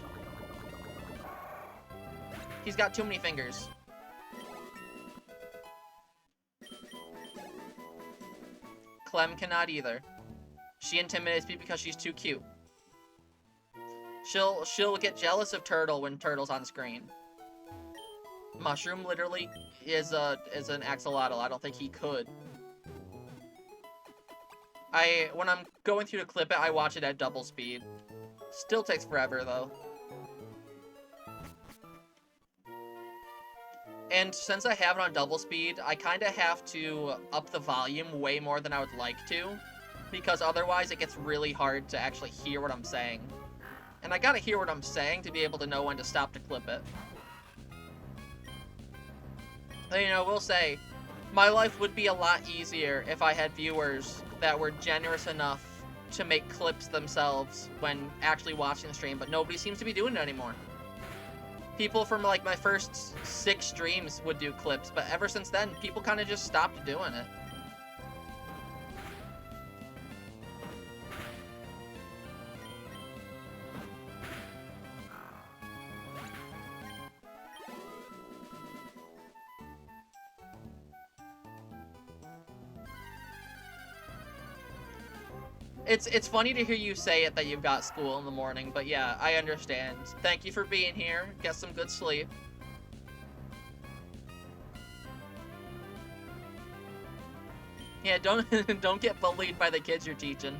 He's got too many fingers. Clem cannot either. She intimidates me because she's too cute. She'll get jealous of Turtle when Turtle's on screen. Mushroom literally is an axolotl. I don't think he could. When I'm going through to clip it, I watch it at double speed. Still takes forever though. And since I have it on double speed, I kind of have to up the volume way more than I would like to, because otherwise it gets really hard to actually hear what I'm saying. And I gotta hear what I'm saying to be able to know when to stop to clip it. And, you know, we'll say, my life would be a lot easier if I had viewers that were generous enough to make clips themselves when actually watching the stream, but nobody seems to be doing it anymore. People from, like, my first 6 streams would do clips, but ever since then, people kind of just stopped doing it. It's funny to hear you say it that you've got school in the morning, but yeah, I understand. Thank you for being here. Get some good sleep. Yeah, don't get bullied by the kids you're teaching.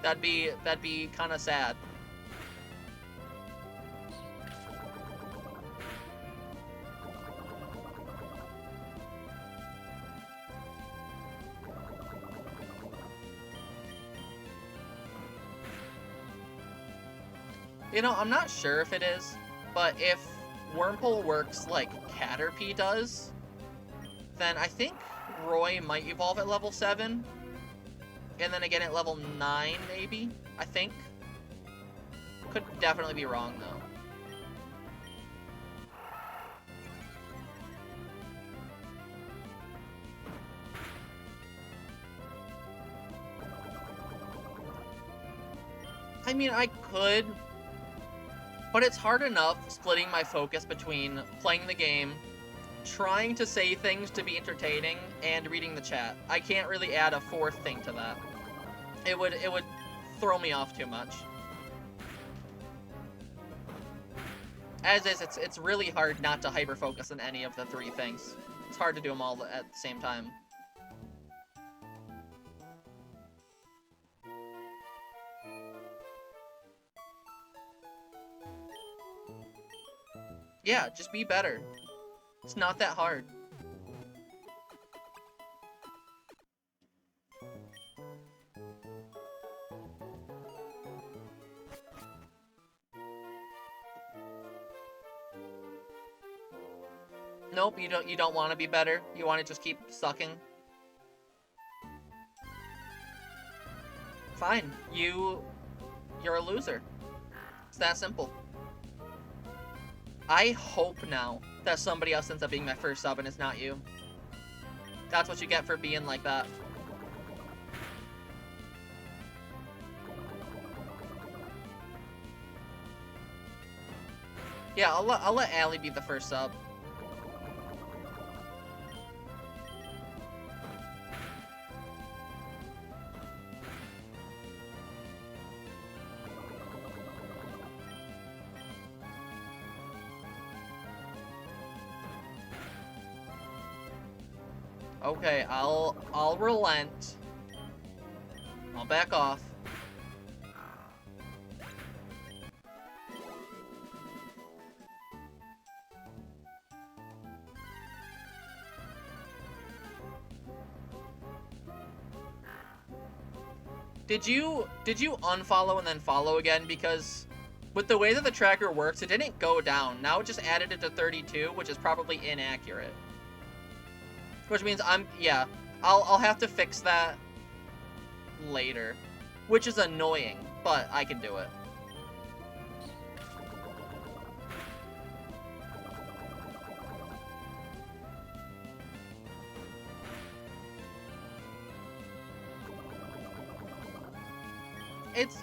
That'd be kind of sad. You know, I'm not sure if it is, but if Wormhole works like Caterpie does, then I think Roy might evolve at level 7, and then again at level 9, maybe, I think. Could definitely be wrong, though. I mean, I could, but it's hard enough splitting my focus between playing the game, trying to say things to be entertaining, and reading the chat. I can't really add a 4th thing to that. It would throw me off too much. As is, it's really hard not to hyper-focus on any of the three things. It's hard to do them all at the same time. Yeah, just be better. It's not that hard. Nope, you don't want to be better. You want to just keep sucking. Fine. You're a loser. It's that simple. I hope now that somebody else ends up being my first sub and it's not you. That's what you get for being like that. Yeah, I'll let Allie be the first sub. Okay, I'll relent. I'll back off. Did you unfollow and then follow again? Because with the way that the tracker works, it didn't go down. Now it just added it to 32, which is probably inaccurate. Which means I'll have to fix that later. Which is annoying, but I can do it.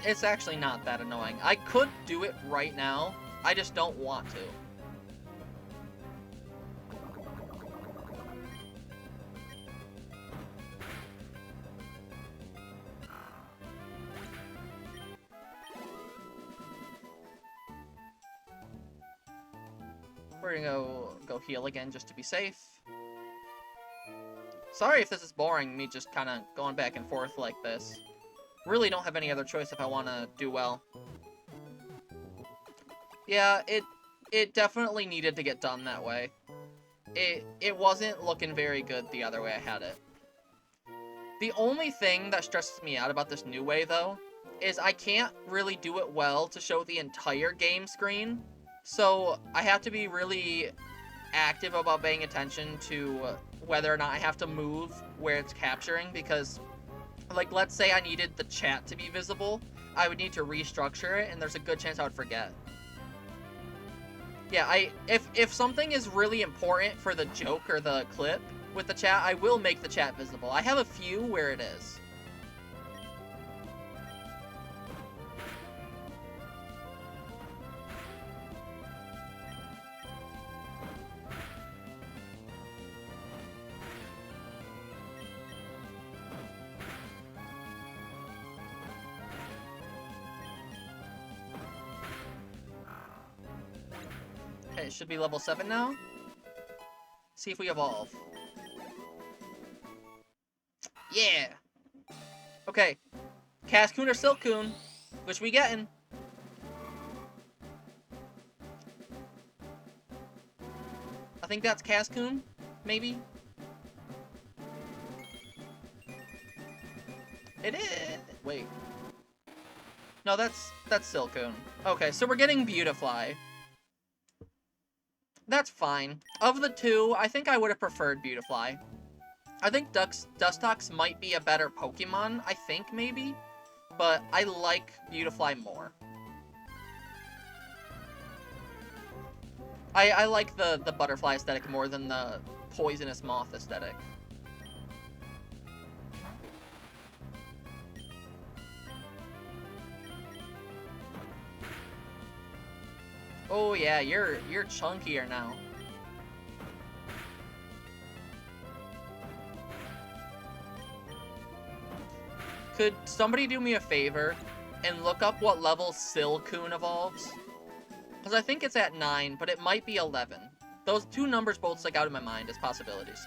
It's actually not that annoying. I could do it right now, I just don't want to. We're gonna go heal again just to be safe. Sorry if this is boring, me just kind of going back and forth like this. Really don't have any other choice if I want to do well. Yeah, it definitely needed to get done that way. It wasn't looking very good the other way I had it. The only thing that stresses me out about this new way, though, is I can't really do it well to show the entire game screen. So I have to be really active about paying attention to whether or not I have to move where it's capturing, because, like, let's say I needed the chat to be visible, I would need to restructure it, and there's a good chance I would forget. Yeah, if something is really important for the joke or the clip with the chat, I will make the chat visible. I have a few where it is. Okay, it should be level 7 now. See if we evolve. Yeah! Okay. Cascoon or Silcoon? Which we getting? I think that's Cascoon, maybe? It is! Wait. No, that's Silcoon. Okay, so we're getting Beautifly. That's fine. Of the two, I think I would have preferred Beautifly. I think Dustox might be a better Pokemon, I think, maybe. But I like Beautifly more. I like the butterfly aesthetic more than the poisonous moth aesthetic. Oh yeah, you're chunkier now. Could somebody do me a favor and look up what level Silcoon evolves? Because I think it's at 9, but it might be 11. Those two numbers both stick out in my mind as possibilities.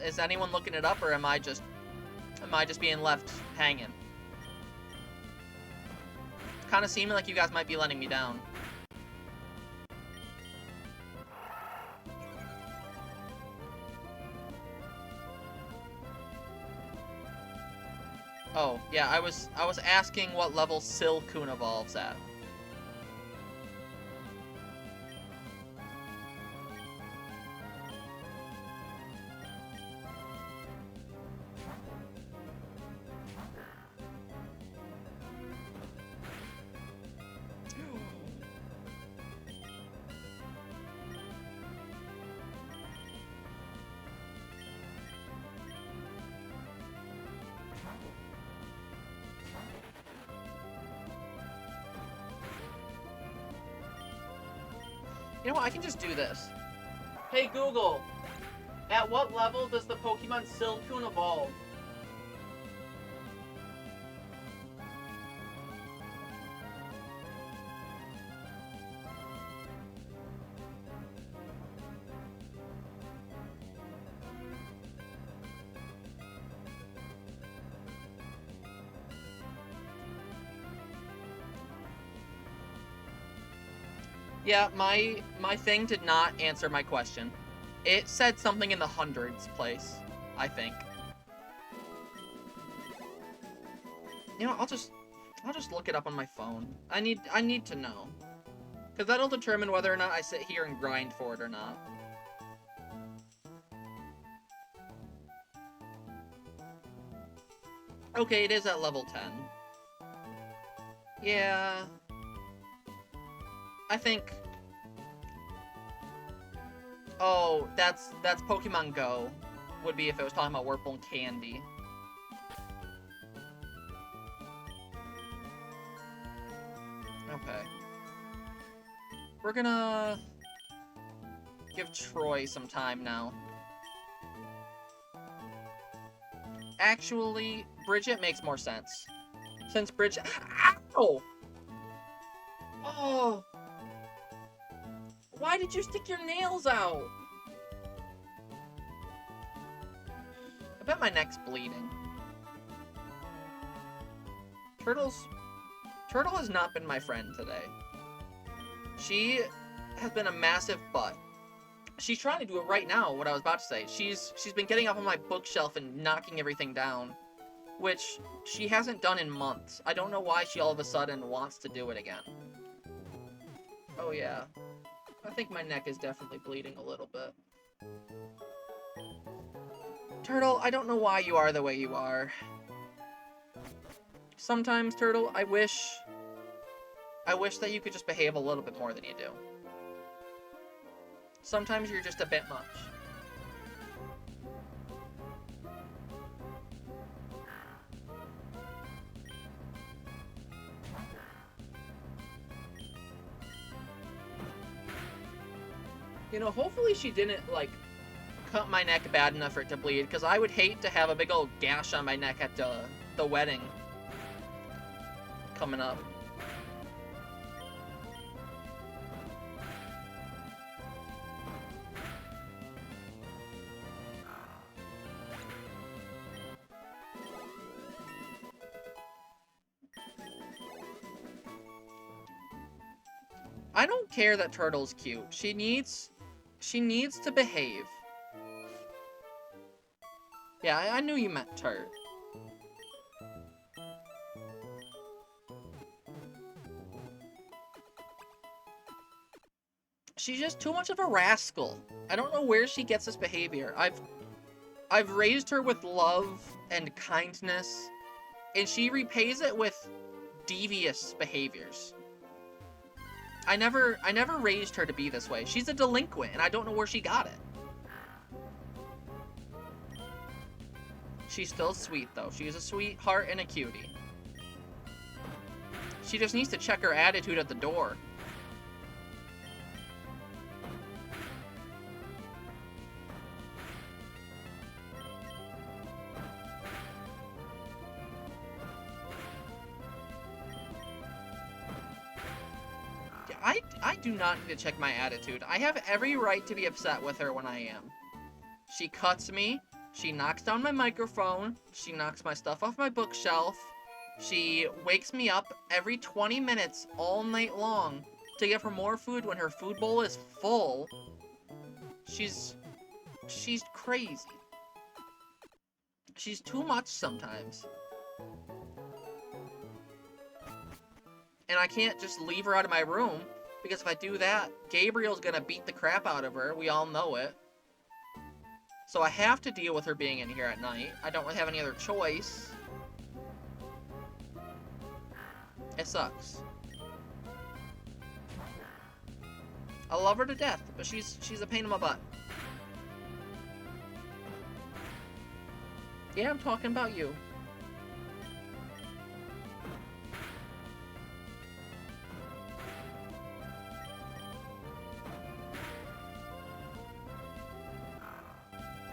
Is anyone looking it up, or am I just being left hanging? Kind of seeming like you guys might be letting me down. Oh, yeah, I was asking what level Silcoon evolves at. You know what, I can just do this. Hey Google, at what level does the Pokemon Silcoon evolve? Yeah, my thing did not answer my question. It said something in the hundreds place, I think. You know, I'll just look it up on my phone. I need to know. Cause that'll determine whether or not I sit here and grind for it or not. Okay, it is at level 10. Yeah. I think... Oh, that's Pokemon Go. Would be if it was talking about Wurple and Candy. Okay. We're gonna... give Troy some time now. Actually, Bridget makes more sense. Since Bridget... Ow! Oh! Why did you stick your nails out? I bet my neck's bleeding. Turtle has not been my friend today. She has been a massive butt. She's trying to do it right now, what I was about to say. She's been getting up on my bookshelf and knocking everything down, which she hasn't done in months. I don't know why she all of a sudden wants to do it again. Oh yeah. I think my neck is definitely bleeding a little bit. Turtle, I don't know why you are the way you are. Sometimes, Turtle, I wish that you could just behave a little bit more than you do. Sometimes you're just a bit much. You know, hopefully she didn't, like, cut my neck bad enough for it to bleed, because I would hate to have a big old gash on my neck at the wedding coming up. I don't care that Turtle's cute. She needs to behave. Yeah, I knew you meant Turt. She's just too much of a rascal. I don't know where she gets this behavior. I've raised her with love and kindness, and she repays it with devious behaviors. I never raised her to be this way. She's a delinquent, and I don't know where she got it. She's still sweet, though. She's a sweetheart and a cutie. She just needs to check her attitude at the door. I do not need to check my attitude. I have every right to be upset with her when I am. She cuts me. She knocks down my microphone. She knocks my stuff off my bookshelf. She wakes me up every 20 minutes all night long to give her more food when her food bowl is full. She's crazy. She's too much sometimes. And I can't just leave her out of my room, because if I do that, Gabriel's gonna beat the crap out of her. We all know it. So I have to deal with her being in here at night. I don't really have any other choice. It sucks. I love her to death, but she's a pain in my butt. Yeah, I'm talking about you.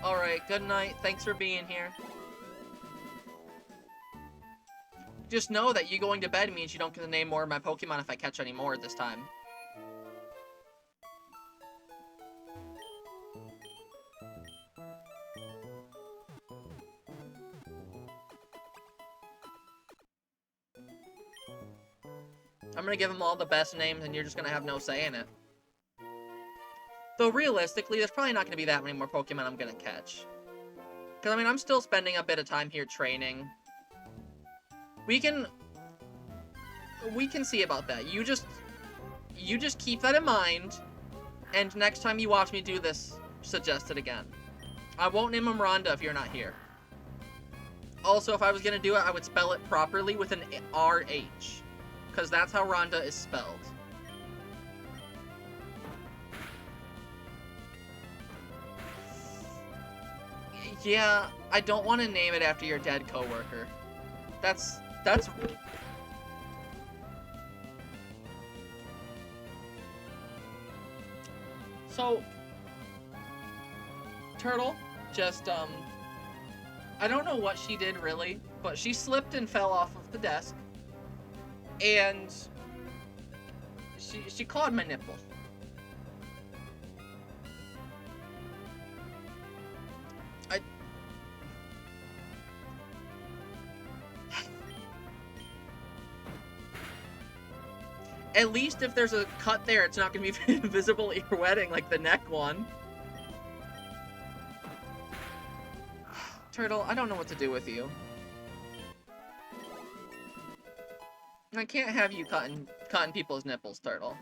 Alright, good night. Thanks for being here. Just know that you going to bed means you don't get to name more of my Pokemon if I catch any more this time. I'm gonna give them all the best names and you're just gonna have no say in it. Though realistically, there's probably not gonna be that many more Pokemon I'm gonna catch. Because, I mean, I'm still spending a bit of time here training. We can see about that. You just keep that in mind, and next time you watch me do this, suggest it again. I won't name him Rhonda if you're not here. Also, if I was gonna do it, I would spell it properly with an RH, because that's how Rhonda is spelled. Yeah, I don't want to name it after your dead coworker. That's... So, Turtle just, I don't know what she did really, but she slipped and fell off of the desk, and she clawed my nipple. At least if there's a cut there, it's not going to be visible at your wedding like the neck one. Turtle, I don't know what to do with you. I can't have you cutting people's nipples, Turtle.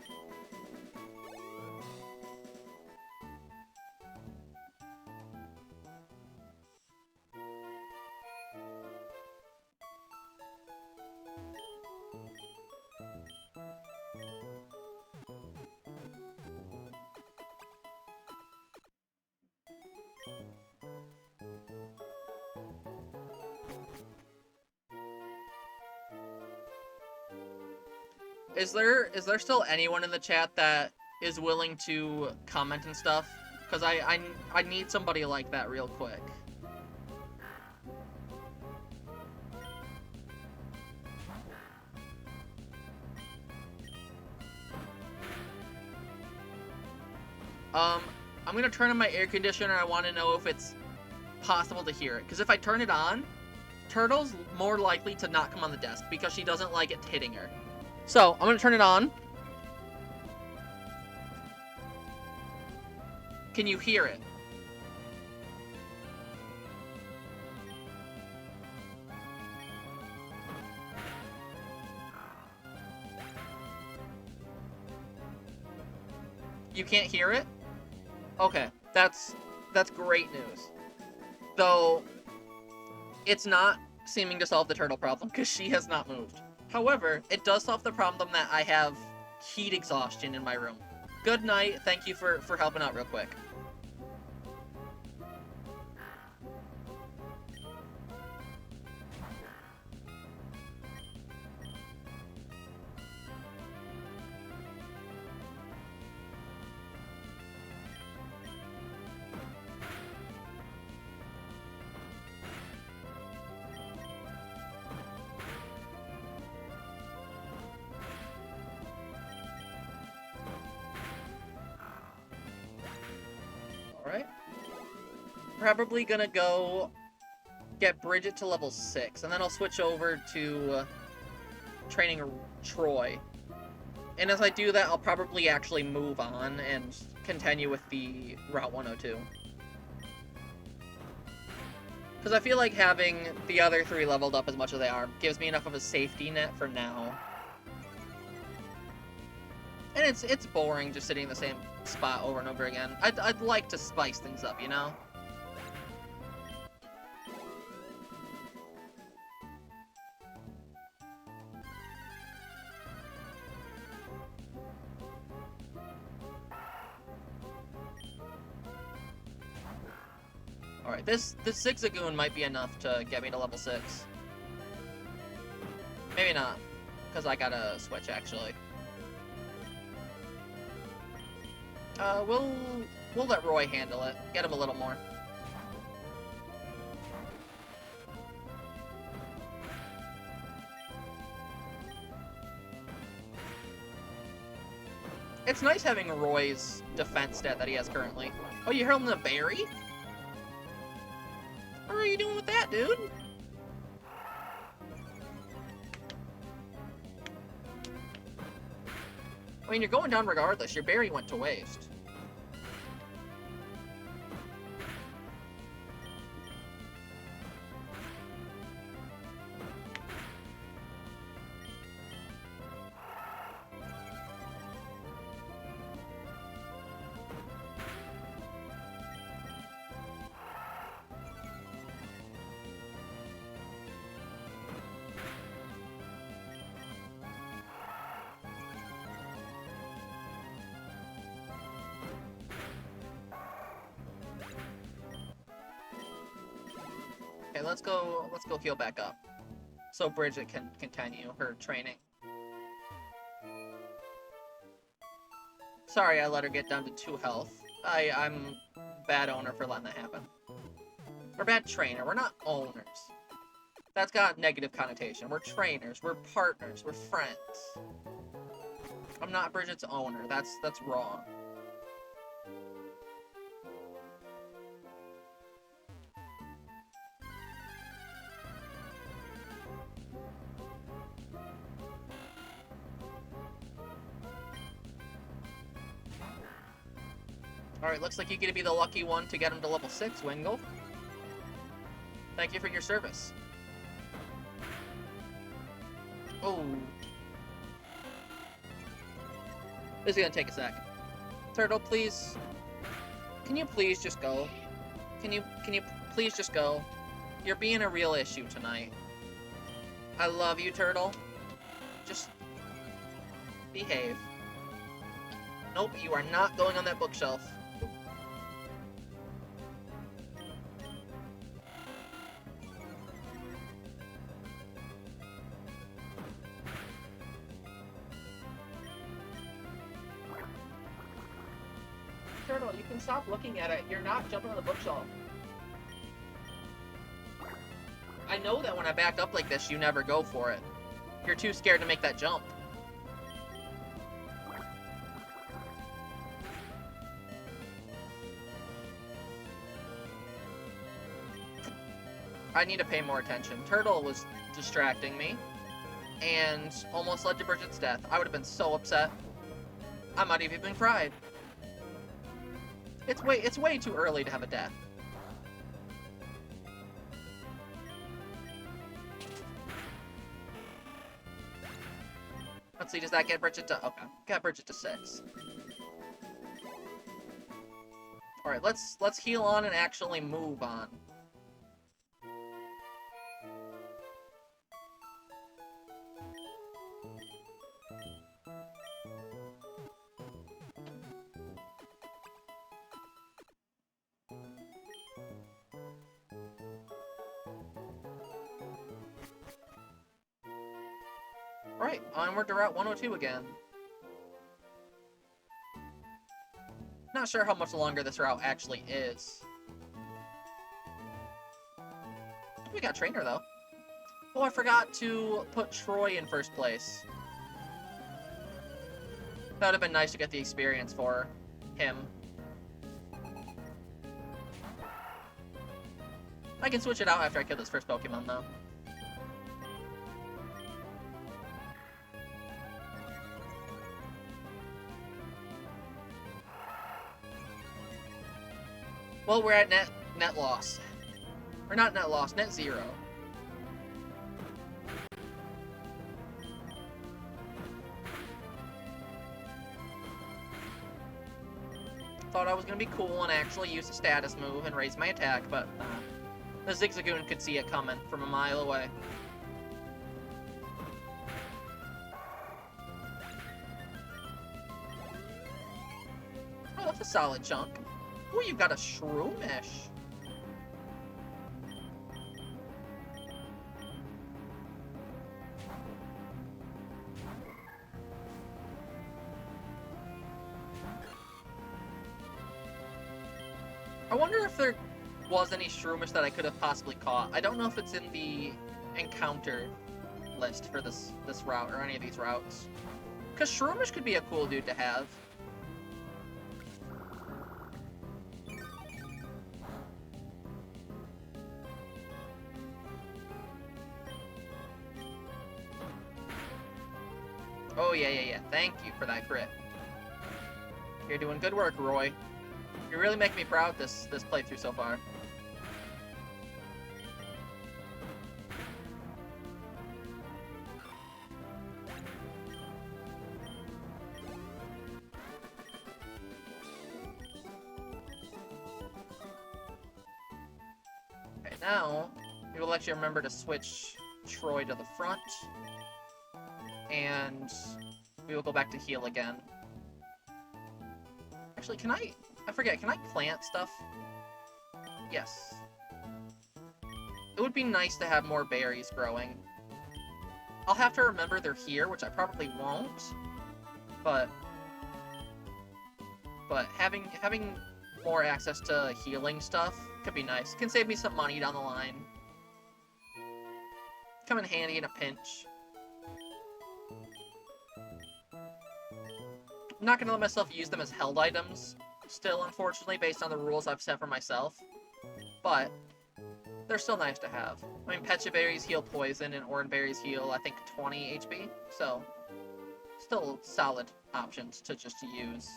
Is there still anyone in the chat that is willing to comment and stuff? Because I need somebody like that real quick. I'm gonna turn on my air conditioner. I want to know if it's possible to hear it. Because if I turn it on, Turtle's more likely to not come on the desk because she doesn't like it hitting her. So, I'm gonna turn it on. Can you hear it? You can't hear it? Okay, that's great news. Though, it's not seeming to solve the turtle problem, because she has not moved. However, it does solve the problem that I have heat exhaustion in my room. Good night, thank you for helping out real quick. Alright. Probably gonna go get Bridget to level 6, and then I'll switch over to training Troy. And as I do that, I'll probably actually move on and continue with the Route 102. Because I feel like having the other 3 leveled up as much as they are gives me enough of a safety net for now. And it's boring just sitting in the same spot over and over again. I'd like to spice things up, you know? Alright, this Zigzagoon might be enough to get me to level 6. Maybe not, because I gotta switch, actually. We'll let Roy handle it. Get him a little more. It's nice having Roy's defense stat that he has currently. Oh, you hurled him a berry? What are you doing with that, dude? I mean, you're going down regardless. Your berry went to waste. Okay, let's go heal back up. So Bridget can continue her training. Sorry I let her get down to 2 health. I'm bad owner for letting that happen. We're bad trainer, we're not owners. That's got negative connotation. We're trainers, we're partners, we're friends. I'm not Bridget's owner, that's wrong. Alright, looks like you're gonna be the lucky one to get him to level 6, Wingle. Thank you for your service. Oh. This is gonna take a sec. Turtle, please. Can you please just go? Can you please just go? You're being a real issue tonight. I love you, Turtle. Just behave. Nope, you are not going on that bookshelf. Turtle, you can stop looking at it. You're not jumping on the bookshelf. I know that when I back up like this, you never go for it. You're too scared to make that jump. I need to pay more attention. Turtle was distracting me and almost led to Bridget's death. I would have been so upset. I might have even cried. It's way too early to have a death. Let's see, does that get Bridget to... Okay, got Bridget to 6. Alright, let's heal on and actually move on. Right, onward to Route 102 again. Not sure how much longer this route actually is. We got Trainer, though. Oh, I forgot to put Troy in first place. That would have been nice to get the experience for him. I can switch it out after I kill this first Pokemon, though. Well, we're at net loss. Or not net loss, net zero. Thought I was going to be cool and actually use a status move and raise my attack, but the Zigzagoon could see it coming from a mile away. Oh, that's a solid chunk. Oh, you got a Shroomish. I wonder if there was any Shroomish that I could have possibly caught. I don't know if it's in the encounter list for this route or any of these routes. Because Shroomish could be a cool dude to have. Oh, yeah. Thank you for that crit. You're doing good work, Roy. You're really making me proud this playthrough so far. Okay, now we will actually remember to switch Troy to the front. And we will go back to heal again. Actually, I forget, can I plant stuff? Yes. It would be nice to have more berries growing. I'll have to remember they're here, which I probably won't. But having more access to healing stuff could be nice. Can save me some money down the line. Come in handy in a pinch. I'm not going to let myself use them as held items, still, unfortunately, based on the rules I've set for myself. But they're still nice to have. I mean, Pecha Berries heal poison, and Oran Berries heal, I think, 20 HP. So, still solid options to just use.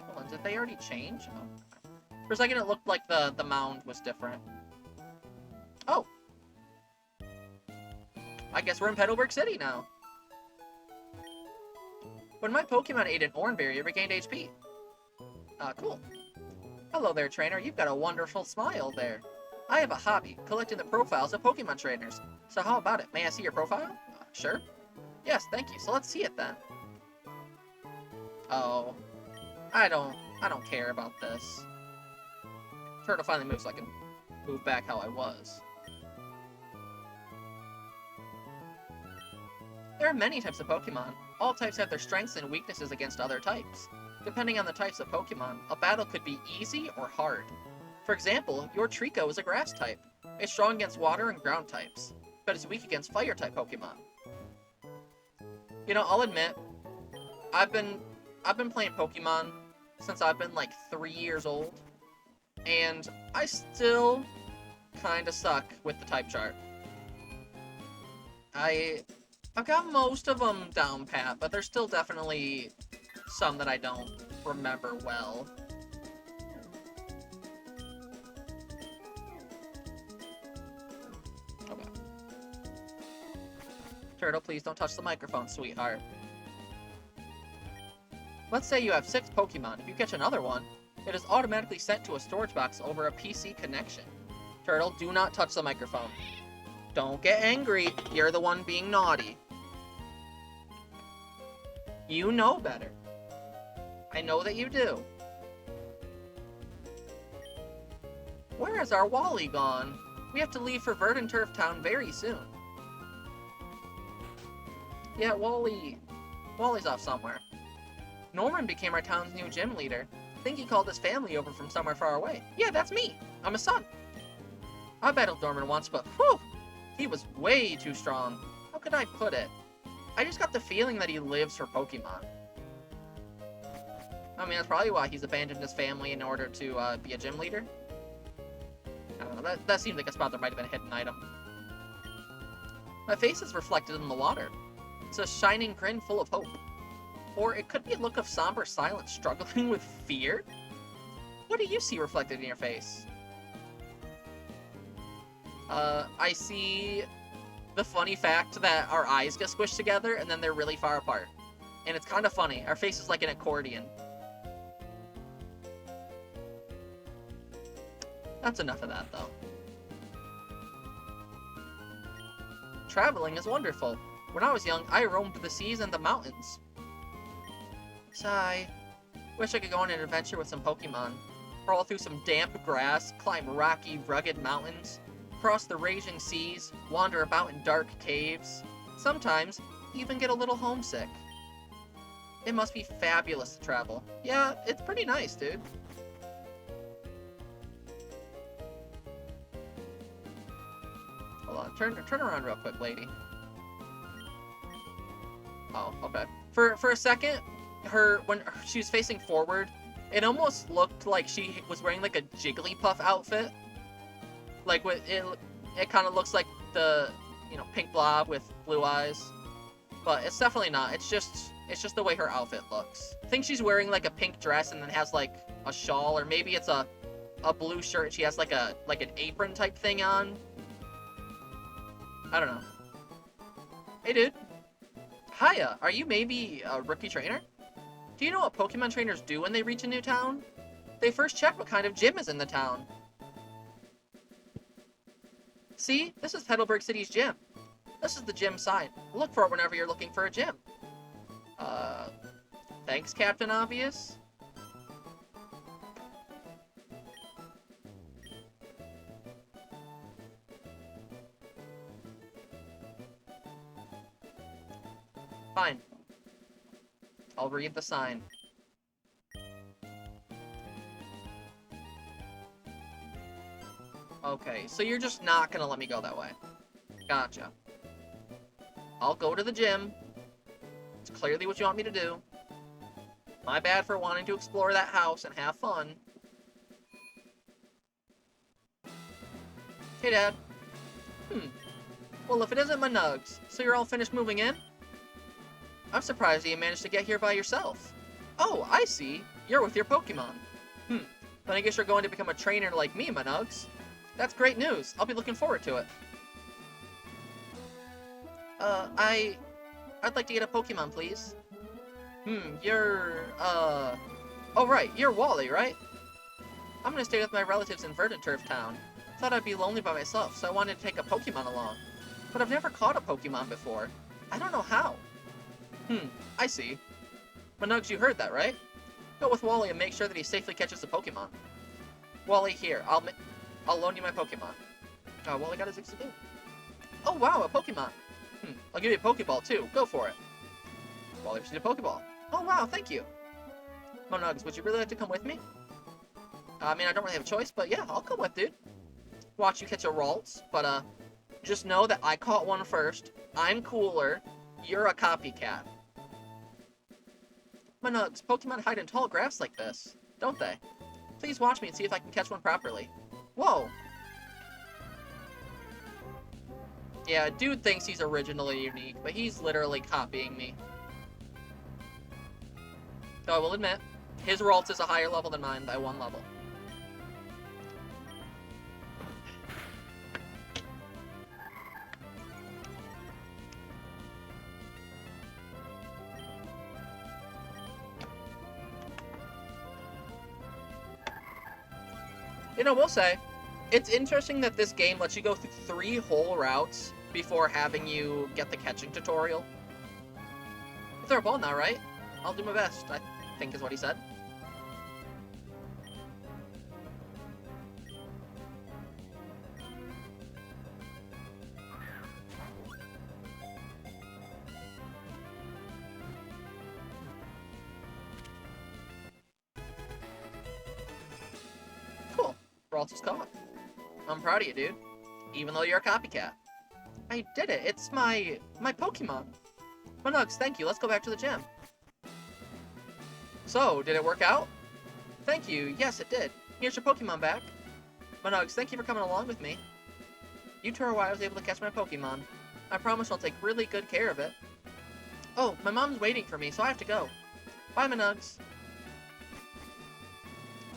Hold on, did they already change? Oh. For a second, it looked like the mound was different. Oh! I guess we're in Petalburg City now. When my Pokemon ate an Oran Berry, it regained HP. Cool. Hello there, trainer. You've got a wonderful smile there. I have a hobby, collecting the profiles of Pokemon trainers. So how about it? May I see your profile? Sure. Yes, thank you. So let's see it then. Oh. I don't care about this. Turtle finally moves so I can move back how I was. There are many types of Pokemon. All types have their strengths and weaknesses against other types. Depending on the types of Pokemon, a battle could be easy or hard. For example, your Trico is a grass type. It's strong against water and ground types, but it's weak against fire type Pokemon. You know, I'll admit, I've been playing Pokemon since I've been like 3 years old, and I still kinda suck with the type chart. I've got most of them down pat, but there's still definitely some that I don't remember well. Okay. Turtle, please don't touch the microphone, sweetheart. Let's say you have 6 Pokemon. If you catch another one, it is automatically sent to a storage box over a PC connection. Turtle, do not touch the microphone. Don't get angry. You're the one being naughty. You know better. I know that you do. Where has our Wally gone? We have to leave for Verdant Turf Town very soon. Yeah, Wally's off somewhere. Norman became our town's new gym leader. I think he called his family over from somewhere far away. Yeah, that's me. I'm his son. I battled Norman once, but whew, he was way too strong. How could I put it? I just got the feeling that he lives for Pokemon. I mean, that's probably why he's abandoned his family in order to be a gym leader. I don't know, that seemed like a spot that might have been a hidden item. My face is reflected in the water. It's a shining grin full of hope. Or it could be a look of somber silence struggling with fear? What do you see reflected in your face? I see the funny fact that our eyes get squished together and then they're really far apart. And it's kind of funny. Our face is like an accordion. That's enough of that, though. Traveling is wonderful. When I was young, I roamed the seas and the mountains. Sigh. Wish I could go on an adventure with some Pokemon. Crawl through some damp grass, climb rocky, rugged mountains, cross the raging seas, wander about in dark caves. Sometimes, even get a little homesick. It must be fabulous to travel. Yeah, it's pretty nice, dude. Hold on, turn around real quick, lady. Oh, okay. For a second, when she was facing forward, it almost looked like she was wearing like a Jigglypuff outfit. Like it kind of looks like the pink blob with blue eyes, but it's definitely not. It's just the way her outfit looks. I think she's wearing like a pink dress and then has like a shawl, or maybe it's a blue shirt and she has like an apron type thing on. I don't know. Hey, dude. Hiya, are you maybe a rookie trainer? Do you know what Pokemon trainers do when they reach a new town? They first check what kind of gym is in the town. See, this is Heidelberg City's gym. This is the gym sign. Look for it whenever you're looking for a gym. Thanks, Captain Obvious. Fine. I'll read the sign. Okay, so you're just not gonna let me go that way. Gotcha. I'll go to the gym. It's clearly what you want me to do. My bad for wanting to explore that house and have fun. Hey, Dad. Well, if it isn't Mahnuggets, so you're all finished moving in? I'm surprised that you managed to get here by yourself. Oh, I see. You're with your Pokemon. Then I guess you're going to become a trainer like me, Mahnuggets. That's great news. I'll be looking forward to it. I'd like to get a Pokemon, please. Oh, right, you're Wally, right? I'm gonna stay with my relatives in Verdant Turf Town. Thought I'd be lonely by myself, so I wanted to take a Pokemon along. But I've never caught a Pokemon before. I don't know how. I see. Mahnuggets, you heard that, right? Go with Wally and make sure that he safely catches a Pokemon. Wally, here, I'll loan you my Pokemon. Oh, Wally got his Exeggutor. Oh, wow, a Pokemon. I'll give you a Pokeball, too. Go for it. Wally received a Pokeball. Oh, wow, thank you. Mahnuggets, would you really like to come with me? I mean, I don't really have a choice, but yeah, I'll come with, dude. Watch you catch a Ralts, but, just know that I caught one first. I'm cooler. You're a copycat. Mahnuggets, Pokemon hide in tall grass like this, don't they? Please watch me and see if I can catch one properly. Whoa! Yeah, dude thinks he's originally unique, but he's literally copying me. Though I will admit, his Ralts is a higher level than mine by 1 level. You know, we'll say, it's interesting that this game lets you go through 3 whole routes before having you get the catching tutorial. You throw a ball now, right? I'll do my best, I think is what he said. Cool. Ralts caught. I'm proud of you, dude. Even though you're a copycat. I did it. It's my Pokemon. Mahnuggets, thank you. Let's go back to the gym. So, did it work out? Thank you. Yes, it did. Here's your Pokemon back. Mahnuggets, thank you for coming along with me. You two are why I was able to catch my Pokemon. I promise I'll take really good care of it. Oh, my mom's waiting for me, so I have to go. Bye, Mahnuggets.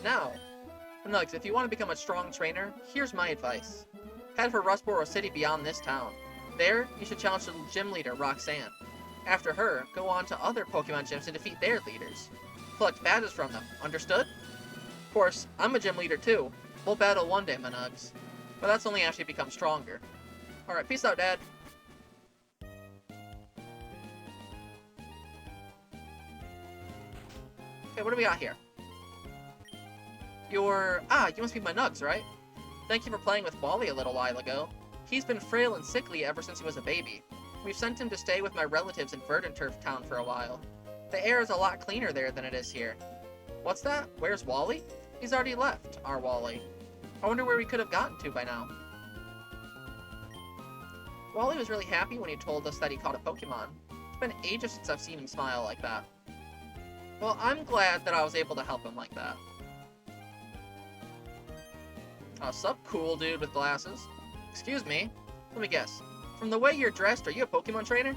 Now, Mahnuggets, if you want to become a strong trainer, here's my advice. Head for Rustboro City beyond this town. There, you should challenge the gym leader, Roxanne. After her, go on to other Pokemon gyms to defeat their leaders. Collect badges from them, understood? Of course, I'm a gym leader too. We'll battle one day, Mahnuggets. But that's only after you become stronger. Alright, peace out, Dad. Okay, what do we got here? You must be Mahnuggets, right? Thank you for playing with Wally a little while ago. He's been frail and sickly ever since he was a baby. We've sent him to stay with my relatives in Verdanturf Town for a while. The air is a lot cleaner there than it is here. What's that? Where's Wally? He's already left, our Wally. I wonder where we could have gotten to by now. Wally was really happy when he told us that he caught a Pokemon. It's been ages since I've seen him smile like that. Well, I'm glad that I was able to help him like that. Oh, sup, cool dude with glasses? Excuse me? Let me guess. From the way you're dressed, are you a Pokemon trainer?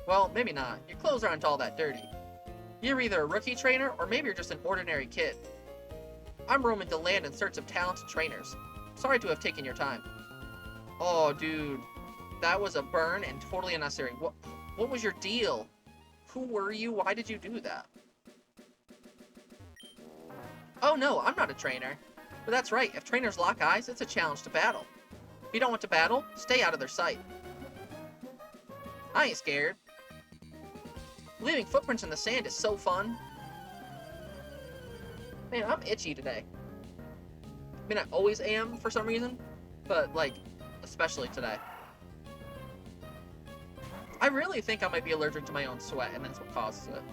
Well, maybe not. Your clothes aren't all that dirty. You're either a rookie trainer, or maybe you're just an ordinary kid. I'm roaming the land in search of talented trainers. Sorry to have taken your time. Oh, dude. That was a burn and totally unnecessary. What was your deal? Who were you? Why did you do that? Oh no, I'm not a trainer. But that's right, if trainers lock eyes, it's a challenge to battle. If you don't want to battle, stay out of their sight. I ain't scared. Leaving footprints in the sand is so fun. Man, I'm itchy today. I mean, I always am for some reason, but, like, especially today. I really think I might be allergic to my own sweat, and that's what causes it.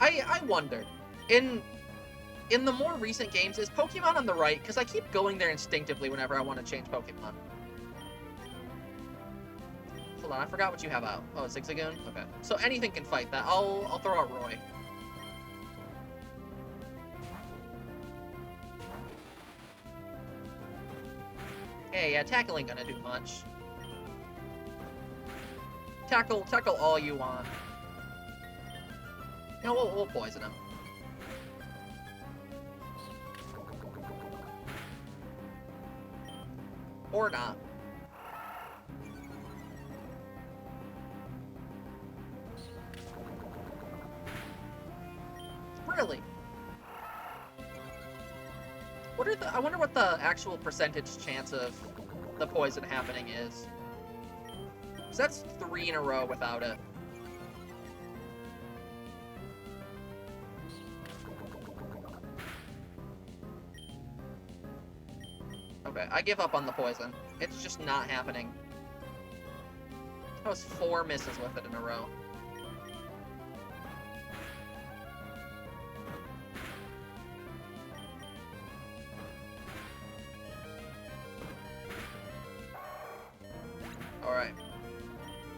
I wonder. In the more recent games, is Pokemon on the right? Because I keep going there instinctively whenever I want to change Pokemon. Hold on, I forgot what you have out. Oh, Zigzagoon? Okay. So anything can fight that. I'll throw out Roy. Hey, yeah, tackle ain't gonna do much. Tackle all you want. You know, we'll poison him. Or not. Really? I wonder what the actual percentage chance of the poison happening is. So that's 3 in a row without it. Okay, I give up on the poison. It's just not happening. That was 4 misses with it in a row. Alright.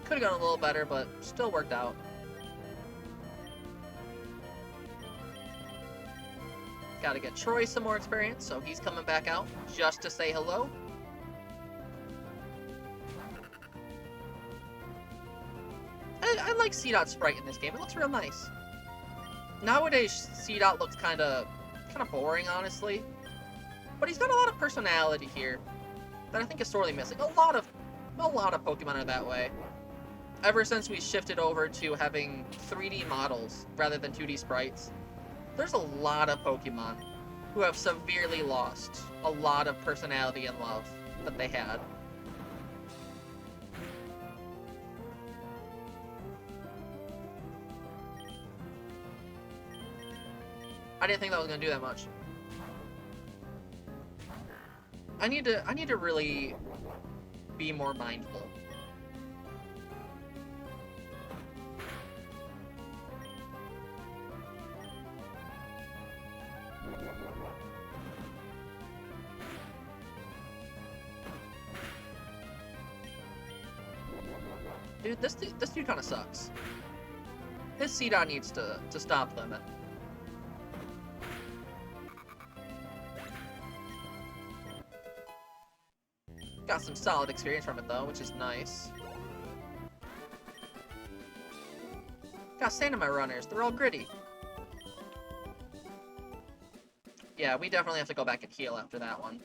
Could've gone a little better, but still worked out. Gotta get Troy some more experience, so he's coming back out just to say hello. I like C-Dot's sprite in this game. It looks real nice. Nowadays, C-Dot looks kind of boring, honestly. But he's got a lot of personality here that I think is sorely missing. A lot of Pokemon are that way. Ever since we shifted over to having 3D models rather than 2D sprites. There's a lot of Pokemon who have severely lost a lot of personality and love that they had. I didn't think that was gonna do that much. I need to really be more mindful. Dude, this dude kind of sucks. His C-Dot needs to stop limit. Got some solid experience from it though, which is nice. Got sand in my runners, they're all gritty. Yeah, we definitely have to go back and heal after that one.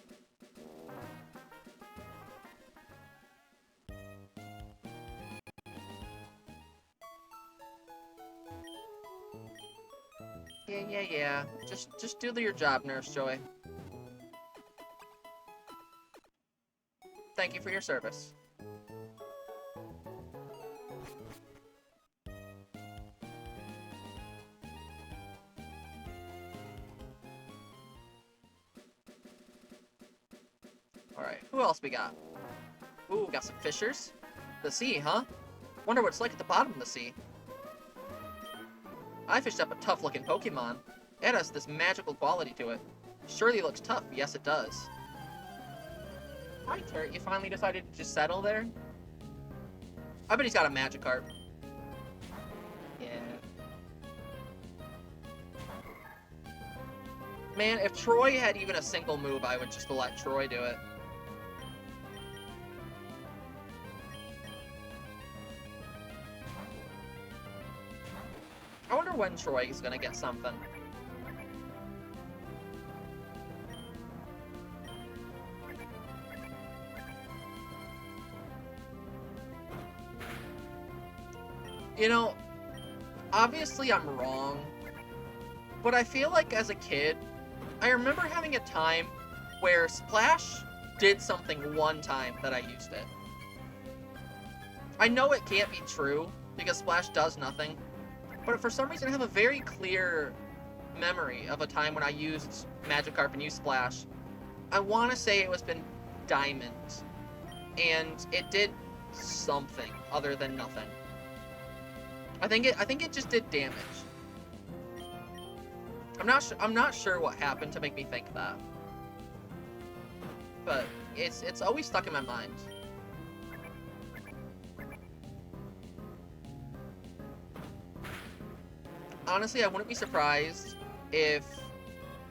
Yeah. Just do your job, Nurse Joy. Thank you for your service. Alright, who else we got? Ooh, got some fishers. The sea, huh? Wonder what it's like at the bottom of the sea. I fished up a tough-looking Pokemon. It has this magical quality to it. Surely looks tough, yes it does. Hi, Turret, you finally decided to just settle there? I bet he's got a Magikarp. Yeah. Man, if Troy had even a single move, I would just let Troy do it. I wonder when Troy is gonna get something. You know, obviously I'm wrong, but I feel like as a kid, I remember having a time where Splash did something one time that I used it. I know it can't be true, because Splash does nothing, but for some reason I have a very clear memory of a time when I used Magikarp and used Splash. I want to say it was been Diamond, and it did something other than nothing. I think it just did damage. I'm not sure what happened to make me think that, but it's always stuck in my mind. Honestly, I wouldn't be surprised if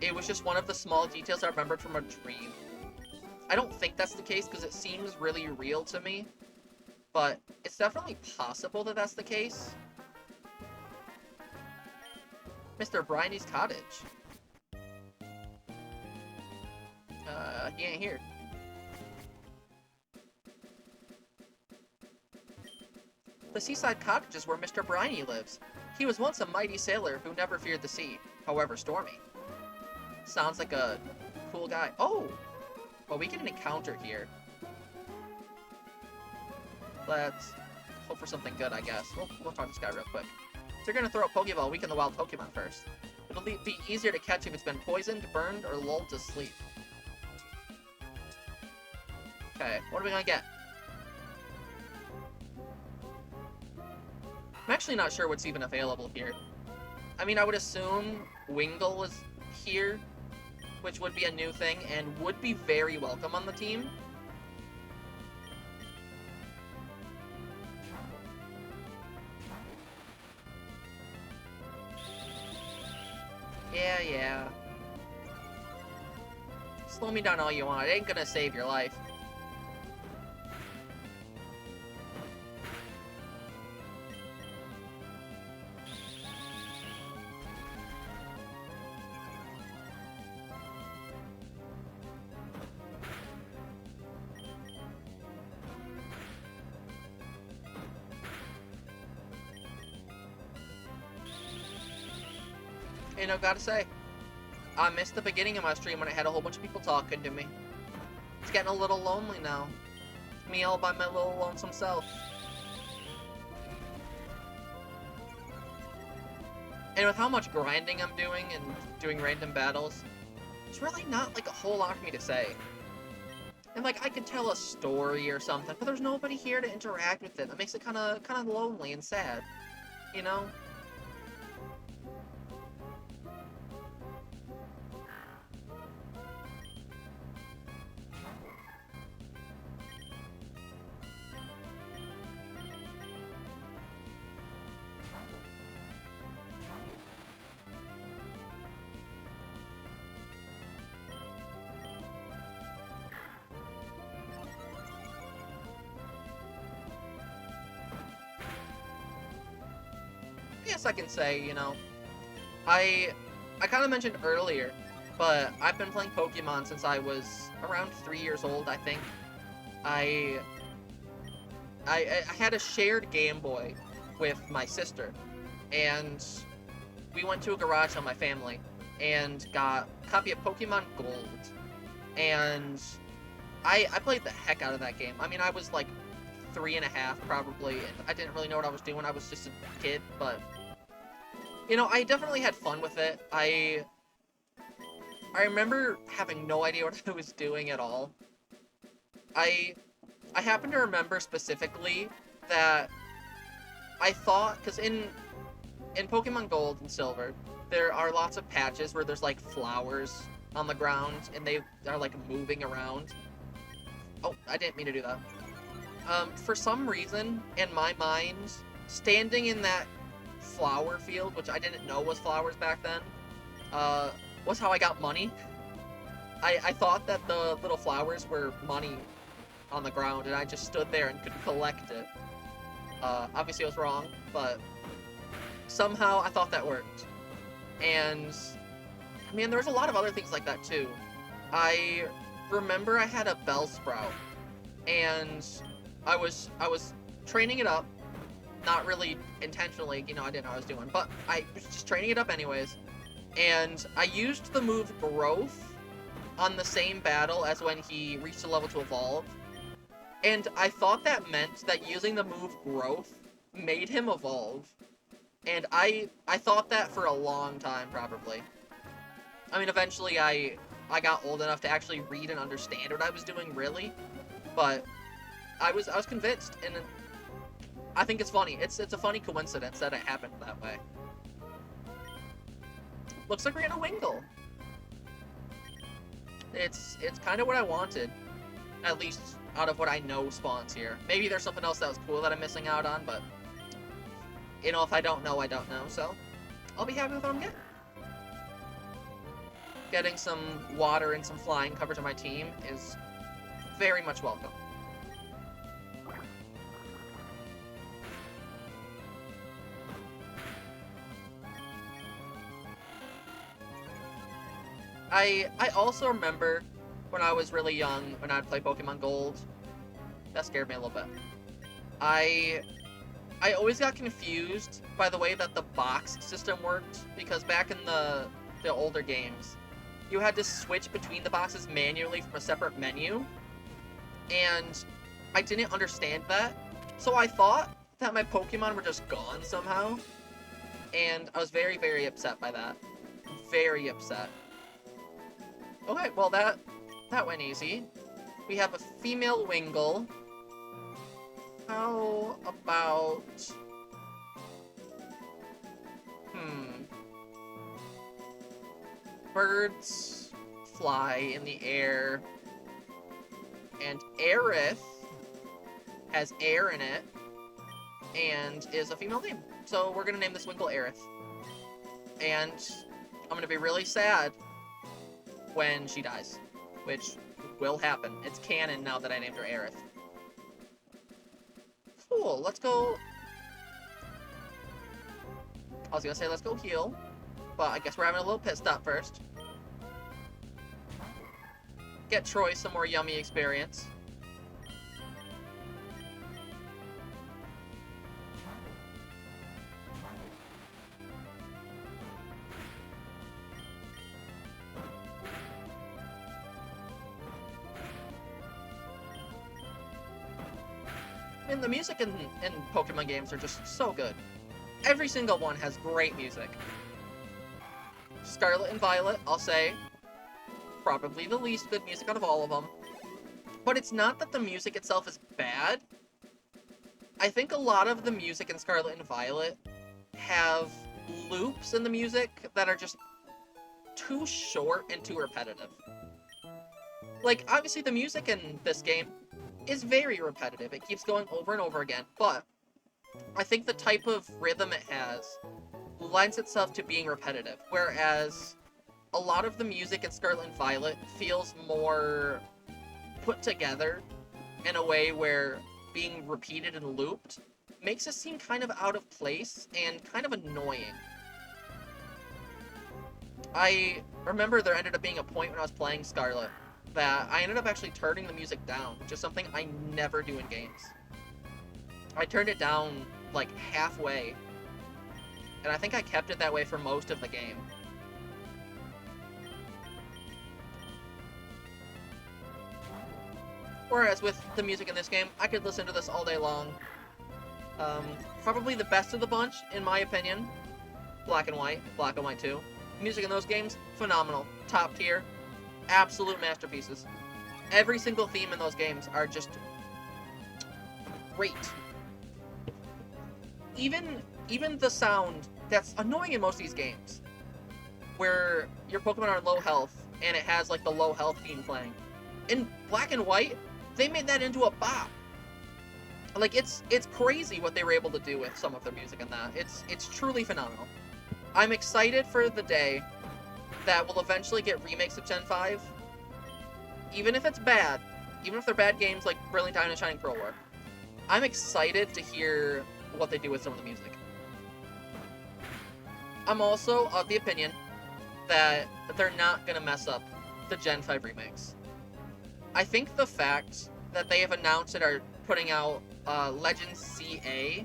it was just one of the small details I remembered from a dream. I don't think that's the case because it seems really real to me, but it's definitely possible that that's the case. Mr. Briney's cottage. He ain't here. The seaside cottage is where Mr. Briney lives. He was once a mighty sailor who never feared the sea, however stormy. Sounds like a cool guy. Oh! Well, we get an encounter here. Let's hope for something good, I guess. We'll talk to this guy real quick. If you're gonna throw a Pokeball, weaken the wild Pokemon first. It'll be easier to catch if it's been poisoned, burned, or lulled to sleep. Okay, what are we gonna get? I'm actually not sure what's even available here. I mean, I would assume Wingull is here, which would be a new thing, and would be very welcome on the team. Yeah. Slow me down all you want, it ain't gonna save your life. You know, gotta say, I missed the beginning of my stream when I had a whole bunch of people talking to me. It's getting a little lonely now. Me all by my little lonesome self. And with how much grinding I'm doing and doing random battles, it's really not like a whole lot for me to say. And like I could tell a story or something, but there's nobody here to interact with it. That makes it kind of lonely and sad, you know? Yes, I can say, you know, I kind of mentioned earlier, but I've been playing Pokemon since I was around 3 years old, I think. I had a shared Game Boy with my sister, and we went to a garage on my family and got a copy of Pokemon Gold, and I played the heck out of that game. I mean, I was like 3.5 probably, and I didn't really know what I was doing. I was just a kid, but you know, I definitely had fun with it. I remember having no idea what I was doing at all. I happen to remember specifically that I thought, because in Pokemon Gold and Silver, there are lots of patches where there's like flowers on the ground and they are like moving around. Oh, I didn't mean to do that. For some reason, in my mind, standing in that flower field, which I didn't know was flowers back then, was how I got money. I thought that the little flowers were money on the ground, and I just stood there and could collect it. Obviously I was wrong, but somehow I thought that worked. And, I mean, there was a lot of other things like that, too. I remember I had a Bellsprout, and I was training it up, not really intentionally, you know, I didn't know what I was doing, but I was just training it up anyways, and I used the move Growth on the same battle as when he reached a level to evolve, and I thought that meant that using the move Growth made him evolve, and I thought that for a long time, probably. I mean, eventually I got old enough to actually read and understand what I was doing, really, but I was convinced, and I think it's funny. It's a funny coincidence that it happened that way. Looks like we're gonna Wingull. It's kind of what I wanted, at least out of what I know spawns here. Maybe there's something else that was cool that I'm missing out on, but you know, if I don't know, I don't know. So I'll be happy with what I'm getting. Getting some water and some flying coverage on my team is very much welcome. I also remember when I was really young, when I'd play Pokemon Gold. That scared me a little bit. I always got confused by the way that the box system worked, because back in the older games, you had to switch between the boxes manually from a separate menu, and I didn't understand that, so I thought that my Pokemon were just gone somehow, and I was very, very upset by that. Very upset. Okay, well that went easy. We have a female Wingull. How about... Birds fly in the air. And Aerith has air in it. And is a female name. So we're gonna name this Wingull Aerith. And I'm gonna be really sad when she dies. Which will happen. It's canon now that I named her Aerith. Cool, let's go... I was gonna say let's go heal, but I guess we're having a little pit stop first. Get Troy some more yummy experience. And the music in Pokemon games are just so good. Every single one has great music. Scarlet and Violet, I'll say, probably the least good music out of all of them. But it's not that the music itself is bad. I think a lot of the music in Scarlet and Violet have loops in the music that are just too short and too repetitive. Like, obviously the music in this game is very repetitive. It keeps going over and over again, but I think the type of rhythm it has lends itself to being repetitive, whereas a lot of the music in Scarlet and Violet feels more put together in a way where being repeated and looped makes it seem kind of out of place and kind of annoying. I remember there ended up being a point when I was playing Scarlet that I ended up actually turning the music down, which is something I never do in games. I turned it down like halfway, and I think I kept it that way for most of the game. Whereas with the music in this game, I could listen to this all day long. Probably the best of the bunch, in my opinion. Black and White 2. Music in those games, phenomenal. Top tier. Absolute masterpieces. Every single theme in those games are just great. Even the sound that's annoying in most of these games, where your Pokemon are low health, and it has like the low health theme playing. In Black and White, they made that into a bop. Like, it's crazy what they were able to do with some of their music in that. It's truly phenomenal. I'm excited for the day that we'll eventually get remakes of Gen 5. Even if it's bad, even if they're bad games like Brilliant Diamond and Shining Pearl were, I'm excited to hear what they do with some of the music. I'm also of the opinion that they're not going to mess up the Gen 5 remakes. I think the fact that they have announced that are putting out Legends CA,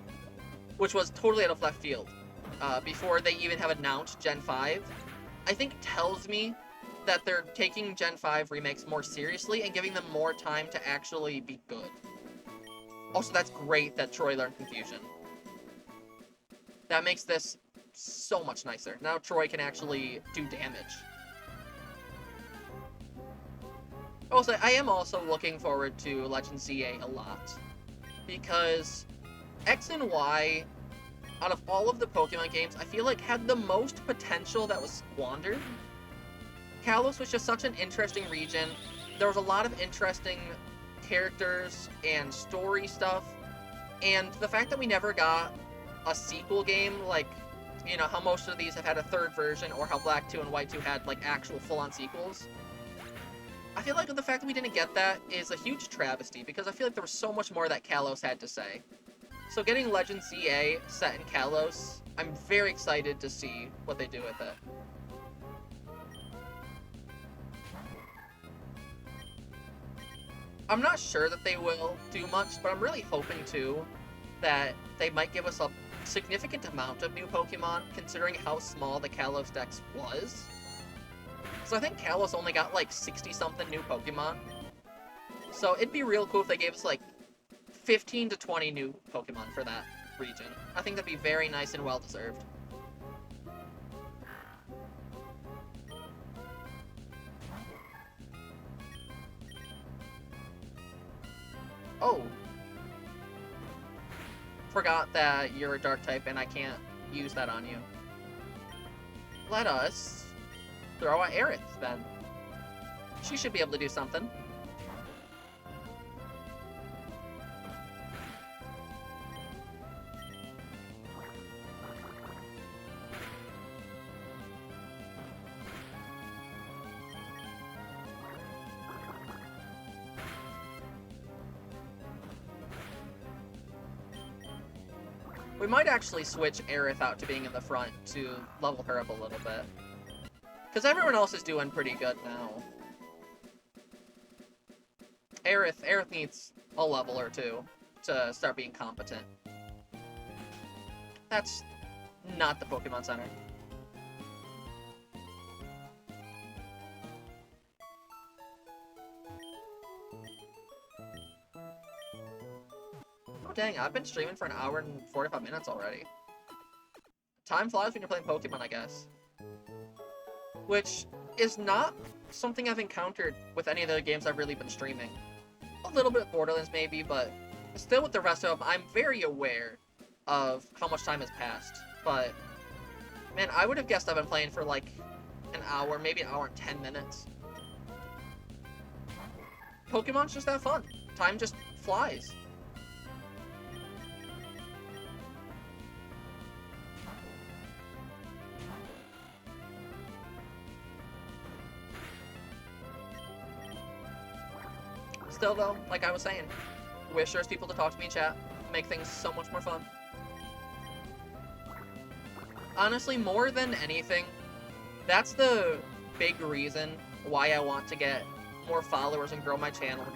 which was totally out of left field, before they even have announced Gen 5, I think tells me that they're taking Gen 5 remakes more seriously and giving them more time to actually be good. Also, that's great that Troy learned Confusion. That makes this so much nicer. Now Troy can actually do damage. Also, I am also looking forward to Legend CA a lot, because X and Y, out of all of the Pokemon games, I feel like had the most potential that was squandered. Kalos was just such an interesting region. There was a lot of interesting characters and story stuff, and the fact that we never got a sequel game, like, you know, how most of these have had a third version, or how Black 2 and White 2 had, like, actual full-on sequels. I feel like the fact that we didn't get that is a huge travesty, because I feel like there was so much more that Kalos had to say. So getting Legend CA set in Kalos, I'm very excited to see what they do with it. I'm not sure that they will do much, but I'm really hoping that they might give us a significant amount of new Pokemon, considering how small the Kalos Dex was. So I think Kalos only got like 60-something new Pokemon. So it'd be real cool if they gave us like 15 to 20 new Pokemon for that region. I think that'd be very nice and well-deserved. Oh. Forgot that you're a dark type and I can't use that on you. Let us throw out Aerith then. She should be able to do something. We might actually switch Aerith out to being in the front to level her up a little bit. Because everyone else is doing pretty good now. Aerith needs a level or two to start being competent. That's not the Pokemon Center. Oh dang, I've been streaming for an hour and 45 minutes already. Time flies when you're playing Pokemon, I guess. Which is not something I've encountered with any of the games I've really been streaming. A little bit of Borderlands maybe, but still with the rest of them, I'm very aware of how much time has passed. But, man, I would have guessed I've been playing for like an hour, maybe an hour and 10 minutes. Pokemon's just that fun. Time just flies. Still though, like I was saying, wish there's people to talk to me in chat. Make things so much more fun. Honestly, more than anything, that's the big reason why I want to get more followers and grow my channel.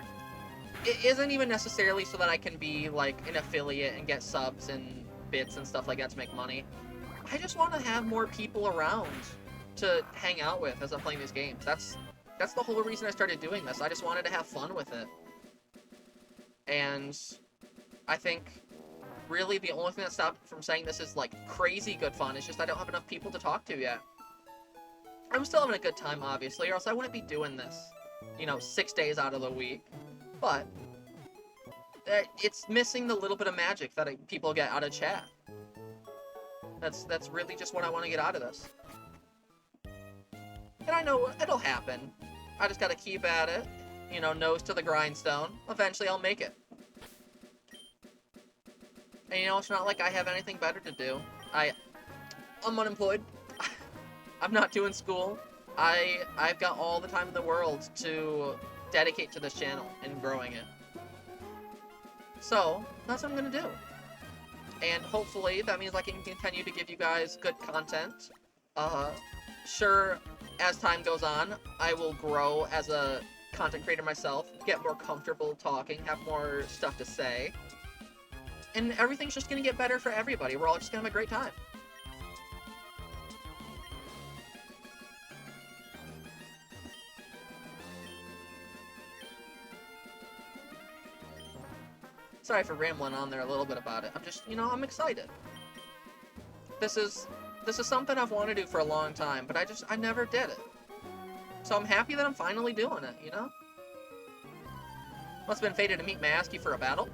It isn't even necessarily so that I can be like an affiliate and get subs and bits and stuff like that to make money. I just want to have more people around to hang out with as I'm playing these games. That's the whole reason I started doing this. I just wanted to have fun with it. And I think really the only thing that stopped from saying this is like crazy good fun is just I don't have enough people to talk to yet. I'm still having a good time, obviously, or else I wouldn't be doing this, you know, 6 days out of the week. But it's missing the little bit of magic that people get out of chat. That's really just what I want to get out of this. And I know it'll happen. I just gotta keep at it, you know, nose to the grindstone. Eventually I'll make it. And you know, it's not like I have anything better to do. I'm unemployed. I'm not doing school. I've got all the time in the world to dedicate to this channel and growing it. So, that's what I'm gonna do. And hopefully that means I can continue to give you guys good content. Sure, as time goes on, I will grow as a content creator myself, get more comfortable talking, have more stuff to say. And everything's just gonna get better for everybody. We're all just gonna have a great time. Sorry for rambling on there a little bit about it. I'm just, you know, I'm excited. This is something I've wanted to do for a long time, but I never did it. So I'm happy that I'm finally doing it, you know? Must have been fated to meet may I ask you for a battle?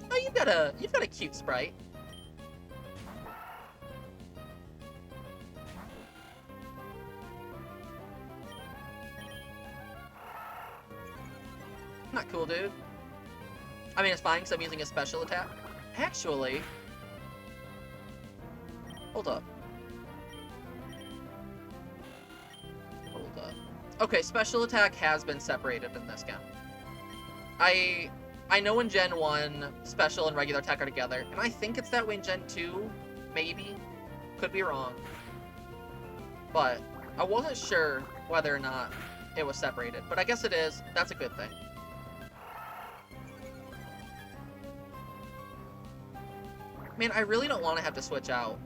Oh, you've got a cute sprite. Not cool, dude. I mean, it's fine because I'm using a special attack. Actually, hold up. Hold up. Okay, special attack has been separated in this game. I know in Gen 1, special and regular attack are together, and I think it's that way in Gen 2, maybe. Could be wrong. But I wasn't sure whether or not it was separated, but I guess it is. That's a good thing. Man, I really don't want to have to switch out.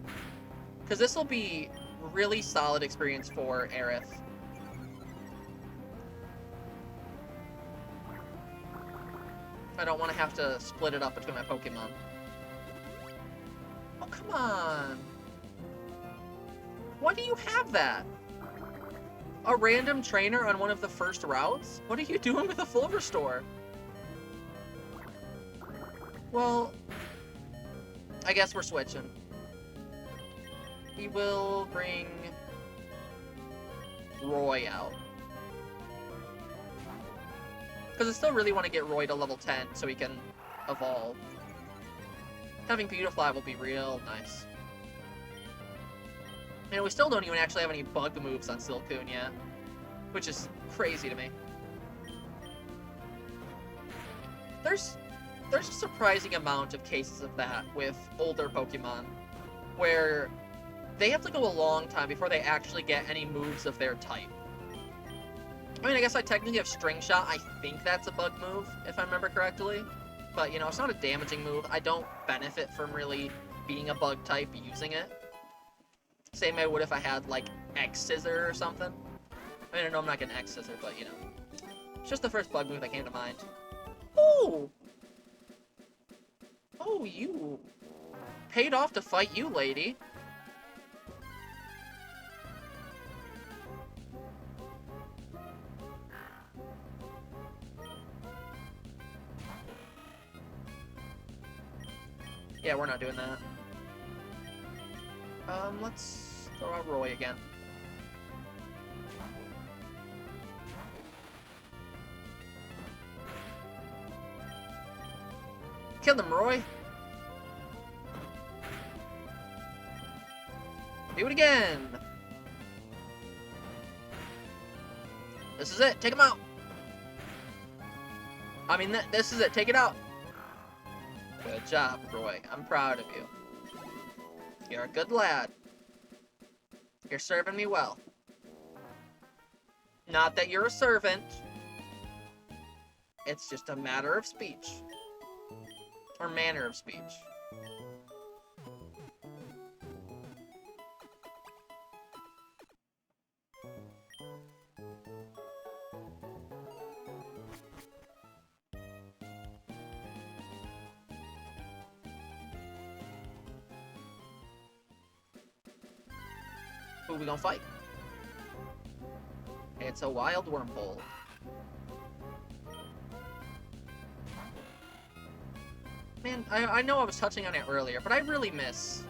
Because this will be really solid experience for Aerith. I don't want to have to split it up between my Pokemon. Oh, come on. Why do you have that? A random trainer on one of the first routes? What are you doing with a full restore? Well, I guess we're switching. We will bring Roy out. Because I still really want to get Roy to level 10 so he can evolve. Having Beautifly will be real nice. And we still don't even actually have any bug moves on Silcoon yet. Which is crazy to me. There's a surprising amount of cases of that with older Pokemon, where they have to go a long time before they actually get any moves of their type. I mean, I guess I technically have String Shot. I think that's a bug move, if I remember correctly. But, you know, it's not a damaging move. I don't benefit from really being a bug type using it. Same way I would if I had, like, X-Scissor or something. I mean, I know I'm not getting X-Scissor, but, you know. It's just the first bug move that came to mind. Oh! Oh, you. Paid off to fight you, lady. Yeah, we're not doing that. Let's throw out Roy again. Kill him, Roy. Do it again. This is it. Take him out. I mean, this is it. Take it out. Good job, Roy. I'm proud of you. You're a good lad. You're serving me well. Not that you're a servant. It's just a matter of speech. Or manner of speech. Who are we gonna fight? It's a wild wormhole. Man, I know I was touching on it earlier, but I really miss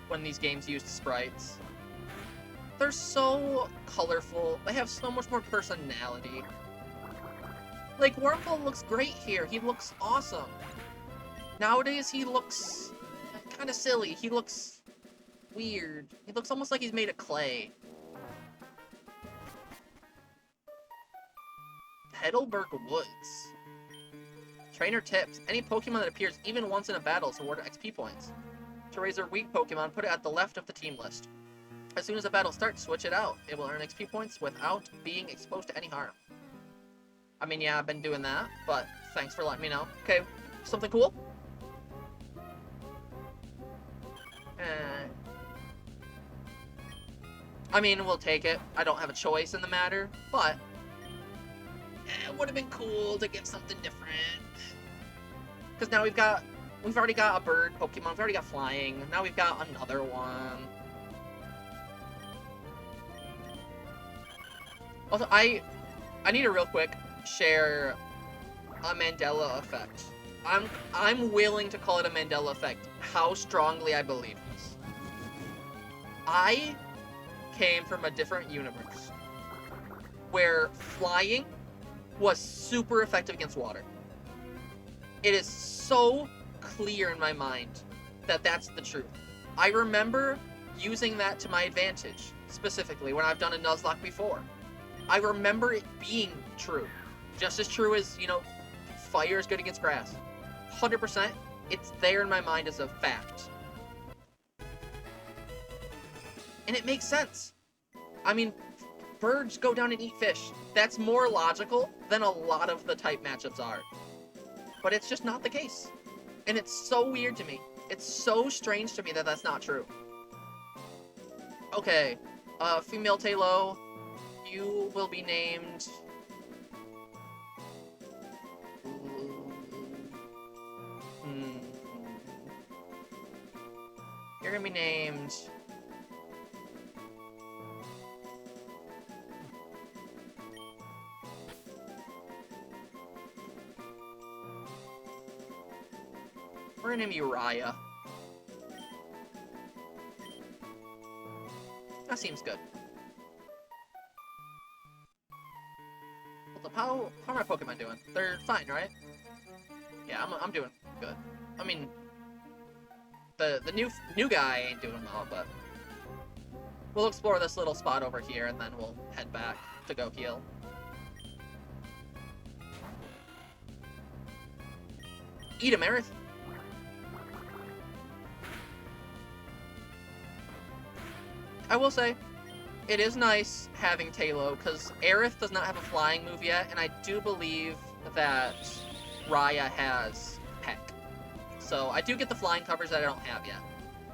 when these games used sprites. They're so colorful. They have so much more personality. Like, Wormhole looks great here. He looks awesome. Nowadays, he looks kind of silly. He looks weird. He looks almost like he's made of clay. Petalburg Woods. Trainer tips. Any Pokemon that appears even once in a battle is awarded XP points. To raise their weak Pokemon, put it at the left of the team list. As soon as the battle starts, switch it out. It will earn XP points without being exposed to any harm. I mean, yeah, I've been doing that, but thanks for letting me know. Okay, something cool? I mean, we'll take it. I don't have a choice in the matter, but it would have been cool to get something different. Because now we've already got a bird Pokemon, we've already got flying, now we've got another one. Also, I need to real quick share a Mandela effect. I'm willing to call it a Mandela effect, how strongly I believe this. I came from a different universe where flying was super effective against water. It is so clear in my mind that that's the truth. I remember using that to my advantage, specifically when I've done a Nuzlocke before. I remember it being true. Just as true as, you know, fire is good against grass. 100%, it's there in my mind as a fact. And it makes sense. I mean, birds go down and eat fish. That's more logical than a lot of the type matchups are. But it's just not the case. And it's so weird to me. It's so strange to me that that's not true. Okay, female Talo, you will be named... You're gonna be named... We're gonna name you Raya. That seems good. How are my Pokemon doing? They're fine, right? Yeah, I'm doing good. I mean, the new guy ain't doing well, but we'll explore this little spot over here and then we'll head back to go heal. Eat him, Aerith. I will say, it is nice having Talo, because Aerith does not have a flying move yet, and I do believe that Raya has Peck. So I do get the flying coverage that I don't have yet.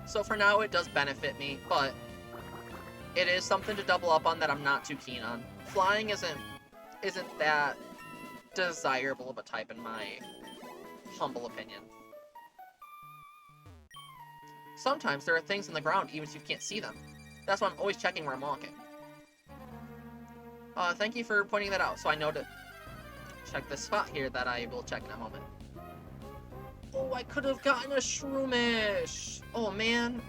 So for now, it does benefit me, but it is something to double up on that I'm not too keen on. Flying isn't that desirable of a type in my humble opinion. Sometimes there are things in the ground even if you can't see them. That's why I'm always checking where I'm walking. Thank you for pointing that out, so I know to check this spot here that I will check in a moment. Oh, I could have gotten a Shroomish! Oh, man.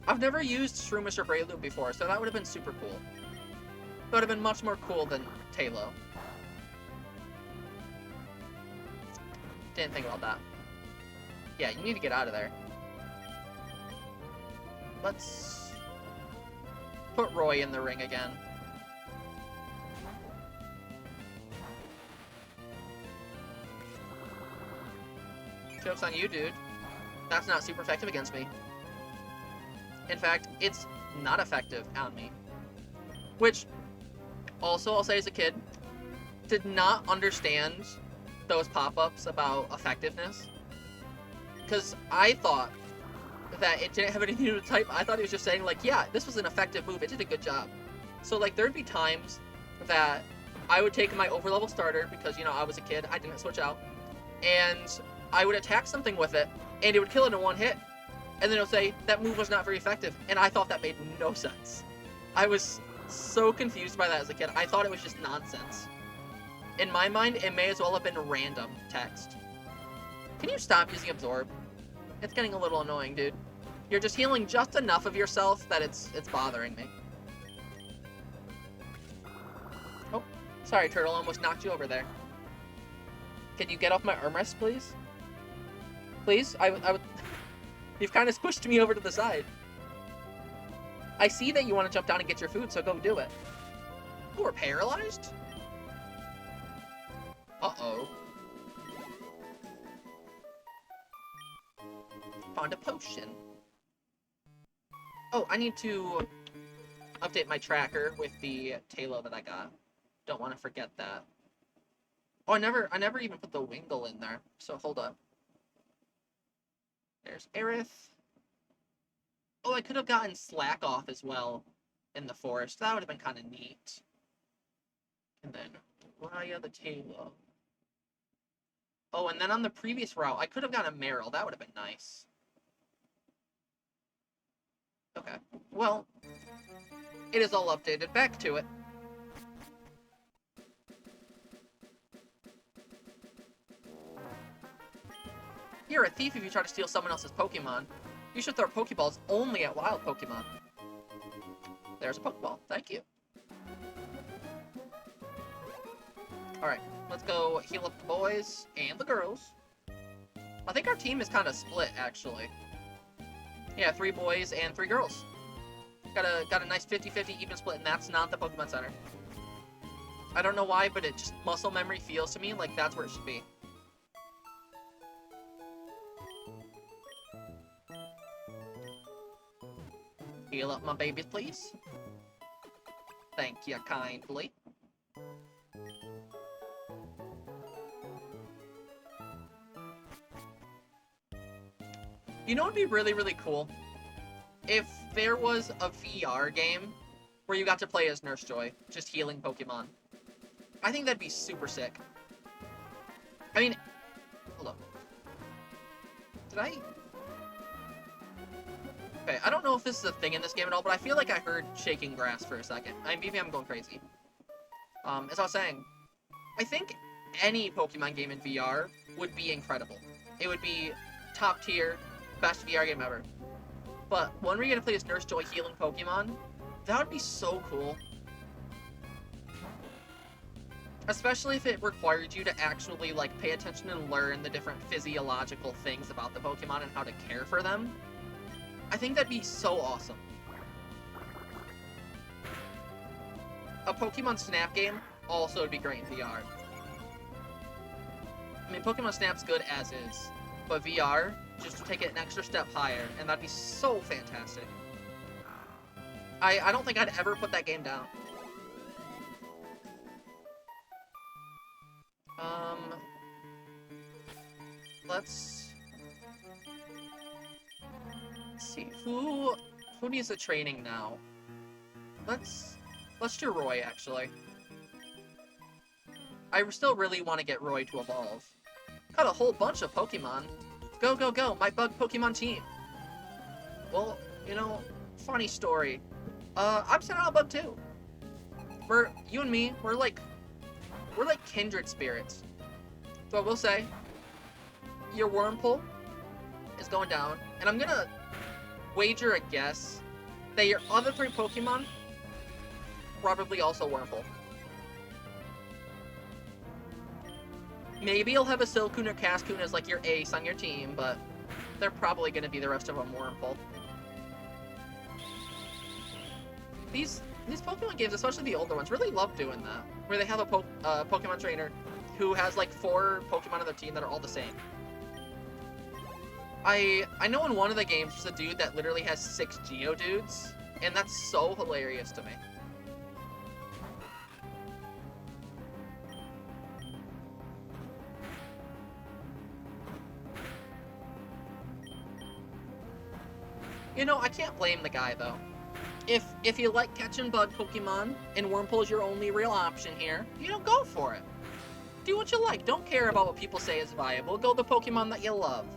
I've never used Shroomish or Breloom before, so that would have been super cool. That would have been much more cool than Tailo. Didn't think about that. Yeah, you need to get out of there. Let's put Roy in the ring again. Joke's on you, dude. That's not super effective against me. In fact, it's not effective on me. Which, also, I'll say as a kid, did not understand those pop-ups about effectiveness. Because I thought that it didn't have anything to do with type. I thought it was just saying, like, yeah, this was an effective move. It did a good job. So, like, there'd be times that I would take my overlevel starter, because, you know, I was a kid, I didn't switch out, and I would attack something with it, and it would kill it in one hit. And then it would say, that move was not very effective. And I thought that made no sense. I was so confused by that as a kid. I thought it was just nonsense. In my mind, it may as well have been random text. Can you stop using Absorb? It's getting a little annoying, dude. You're just healing just enough of yourself that it's bothering me. Oh, sorry, Turtle. Almost knocked you over there. Can you get off my armrest, please? Please? I would... You've kind of squished me over to the side. I see that you want to jump down and get your food, so go do it. Oh, we're paralyzed? Uh-oh. Found a potion. Oh, I need to update my tracker with the Tailo that I got. Don't want to forget that. Oh, I never even put the Wingull in there, so hold up. There's Aerith. Oh, I could have gotten Slack off as well in the forest. That would have been kind of neat. And then Raya the Tailo. Oh, and then on the previous route, I could have gotten a Meryl. That would have been nice. Okay. Well, it is all updated. Back to it. You're a thief if you try to steal someone else's Pokemon. You should throw Pokeballs only at wild Pokemon. There's a Pokeball. Thank you. Alright, let's go heal up the boys and the girls. I think our team is kind of split, actually. Yeah, 3 boys and 3 girls. Got a nice 50-50 even split, and that's not the Pokemon Center. I don't know why, but it just muscle memory feels to me like that's where it should be. Heal up my babies, please. Thank you kindly. You know what would be really, really cool? If there was a VR game where you got to play as Nurse Joy, just healing Pokemon. I think that'd be super sick. I mean, hold up. Did I... Okay, I don't know if this is a thing in this game at all, but I feel like I heard shaking grass for a second. Maybe I'm going crazy. As I was saying, I think any Pokemon game in VR would be incredible. It would be top tier, best VR game ever. But when we get to play as Nurse Joy healing Pokemon, that would be so cool. Especially if it required you to actually, like, pay attention and learn the different physiological things about the Pokemon and how to care for them. I think that'd be so awesome. A Pokemon Snap game also would be great in VR. I mean, Pokemon Snap's good as is, but VR, just to take it an extra step higher, and that'd be so fantastic. I don't think I'd ever put that game down. Let's see, who needs the training now? Let's do Roy, actually. I still really want to get Roy to evolve. Got a whole bunch of Pokemon. Go, go, go, my bug Pokemon team. Well, you know, funny story. I'm sending out a bug too. You and me, we're like kindred spirits. So I will say, your Wurmple is going down, and I'm gonna wager a guess that your other 3 Pokemon probably also Wurmple. Maybe you'll have a Silcoon or Cascoon as like your ace on your team, but they're probably gonna be the rest of them Wurmple. These Pokemon games, especially the older ones, really love doing that, where they have a Pokemon trainer who has like 4 Pokemon on their team that are all the same. I know in one of the games there's a dude that literally has 6 Geodudes, and that's so hilarious to me. You know, I can't blame the guy though. If you like catching bug Pokemon and Wurmple is your only real option here, you know, go for it. Do what you like. Don't care about what people say is viable. Go the Pokemon that you love.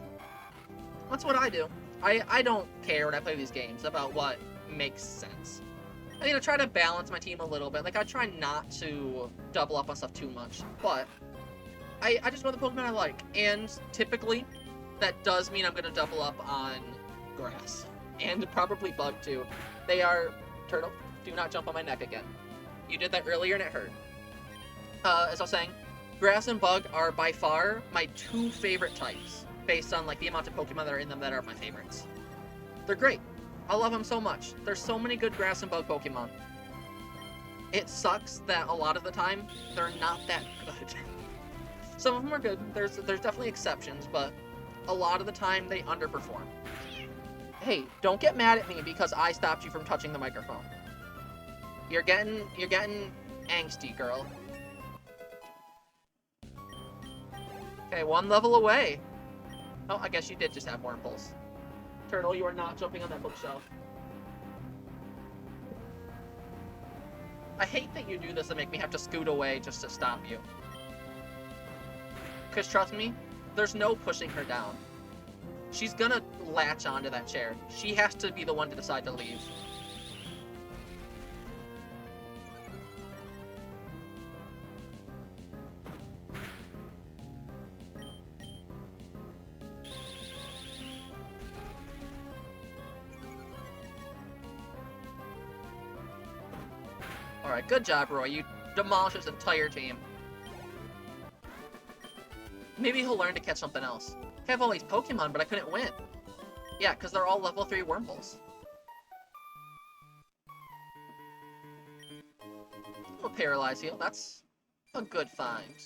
That's what I do. I don't care when I play these games about what makes sense. I mean, I try to balance my team a little bit. Like, I try not to double up on stuff too much. But I just know the Pokemon I like. And typically, that does mean I'm going to double up on Grass. And probably Bug, too. They are... Turtle, do not jump on my neck again. You did that earlier and it hurt. As I was saying, Grass and Bug are by far my 2 favorite types, based on like the amount of Pokemon that are in them that are my favorites. They're great. I love them so much. There's so many good Grass and Bug Pokemon. It sucks that a lot of the time, they're not that good. Some of them are good. There's definitely exceptions, but a lot of the time they underperform. Hey, don't get mad at me because I stopped you from touching the microphone. You're getting angsty, girl. Okay, 1 level away. Oh, I guess you did just have Wurmples. Turtle, you are not jumping on that bookshelf. I hate that you do this and make me have to scoot away just to stop you. Because trust me, there's no pushing her down. She's gonna latch onto that chair. She has to be the one to decide to leave. Alright, good job, Roy. You demolished his entire team. Maybe he'll learn to catch something else. I have all these Pokemon, but I couldn't win. Yeah, because they're all level 3 Wurmples. A Paralyze Heal, that's a good find.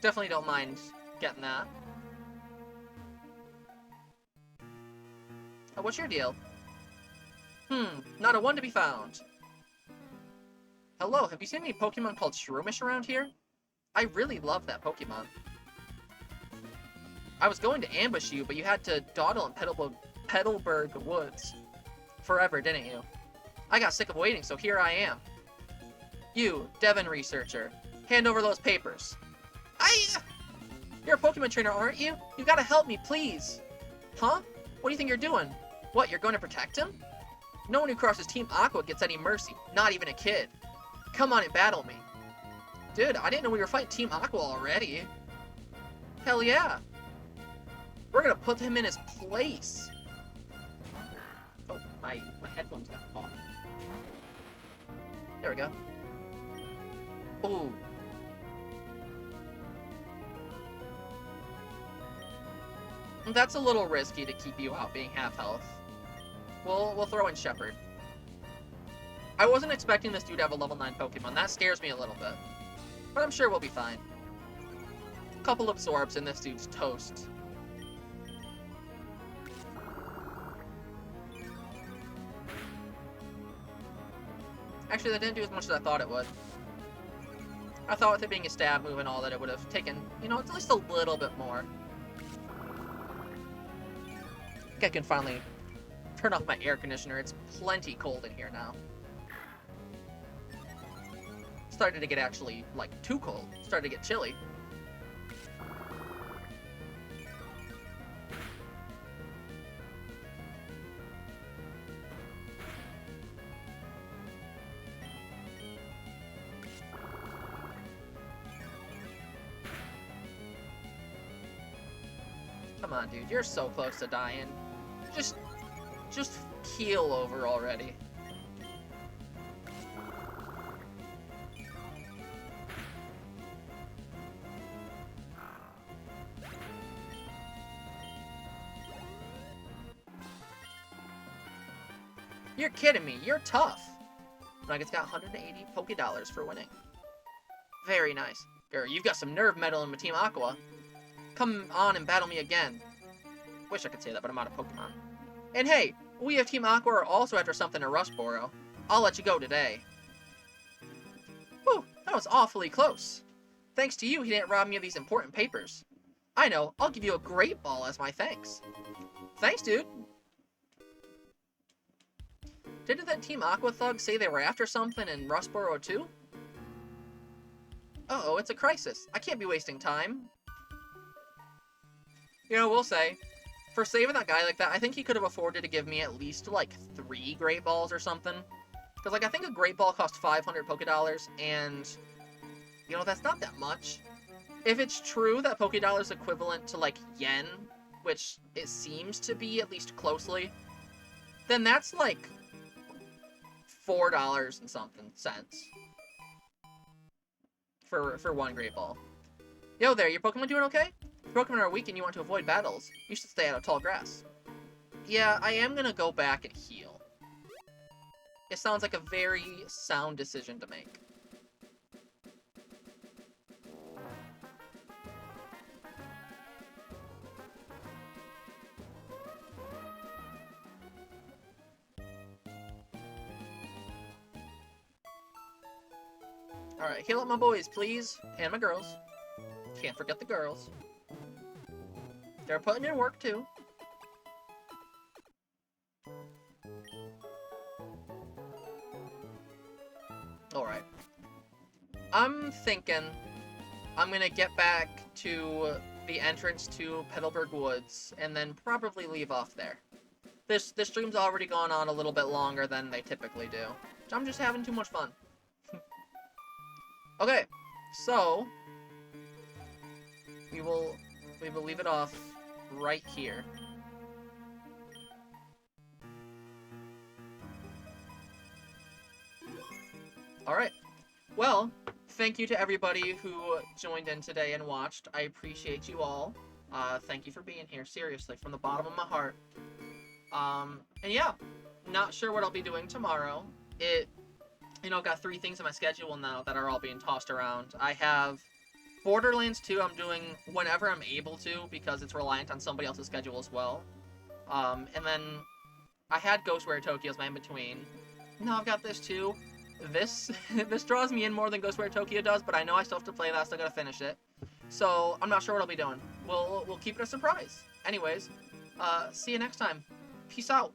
Definitely don't mind getting that. Oh, what's your deal? Not a one to be found. Hello, have you seen any Pokemon called Shroomish around here? I really love that Pokemon. I was going to ambush you, but you had to dawdle in Petalburg Woods forever, didn't you? I got sick of waiting, so here I am. You, Devon researcher, hand over those papers. You're a Pokemon trainer, aren't you? You gotta help me, please. Huh? What do you think you're doing? What, you're going to protect him? No one who crosses Team Aqua gets any mercy, not even a kid. Come on and battle me. Dude, I didn't know we were fighting Team Aqua already. Hell yeah. We're gonna put him in his place. Oh, my headphones got caught. There we go. Ooh. That's a little risky to keep you out being half health. We'll throw in Shepherd. I wasn't expecting this dude to have a level 9 Pokemon. That scares me a little bit. But I'm sure we'll be fine. A couple absorbs and this dude's toast. Actually, that didn't do as much as I thought it would. I thought with it being a stab move and all that it would have taken, you know, at least a little bit more. I think I can finally turn off my air conditioner. It's plenty cold in here now. started to get actually, like, too cold. Started to get chilly. Come on, dude. You're so close to dying. Just keel over already. You're kidding me. You're tough. Nuggets got 180 Poké Dollars for winning. Very nice. Girl, you've got some nerve metal in Team Aqua. Come on and battle me again. Wish I could say that, but I'm out of Pokemon. And hey, we of Team Aqua are also after something in Rustboro. I'll let you go today. Whew, that was awfully close. Thanks to you, he didn't rob me of these important papers. I know, I'll give you a great ball as my thanks. Thanks, dude. Didn't that Team Aqua thug say they were after something in Rustboro too? Uh-oh, it's a crisis. I can't be wasting time. You know, we'll say, for saving that guy like that, I think he could have afforded to give me at least, like, 3 Great Balls or something. Because, like, I think a Great Ball cost 500 Poké Dollars, and, you know, that's not that much. If it's true that Poké Dollar is equivalent to, like, yen, which it seems to be, at least closely, then that's, like, $4 and something cents. For 1 Great Ball. Yo there, your Pokemon doing okay? If Pokemon are weak and you want to avoid battles, you should stay out of tall grass. Yeah, I am gonna go back and heal. It sounds like a very sound decision to make. Alright, heal up my boys, please. And my girls. Can't forget the girls. They're putting in work, too. Alright. I'm thinking I'm gonna get back to the entrance to Petalburg Woods, and then probably leave off there. This stream's already gone on a little bit longer than they typically do. I'm just having too much fun. Okay, so we will leave it off right here. Alright. Well, thank you to everybody who joined in today and watched. I appreciate you all. Thank you for being here, seriously, from the bottom of my heart. And yeah, not sure what I'll be doing tomorrow. You know, got 3 things in my schedule now that are all being tossed around. I have Borderlands 2 I'm doing whenever I'm able to, because it's reliant on somebody else's schedule as well. And then I had Ghostwire Tokyo as my in-between. Now I've got this too. This draws me in more than Ghostwire Tokyo does, but I know I still have to play that, I still gotta finish it. So, I'm not sure what I'll be doing. We'll keep it a surprise. Anyways, see you next time. Peace out.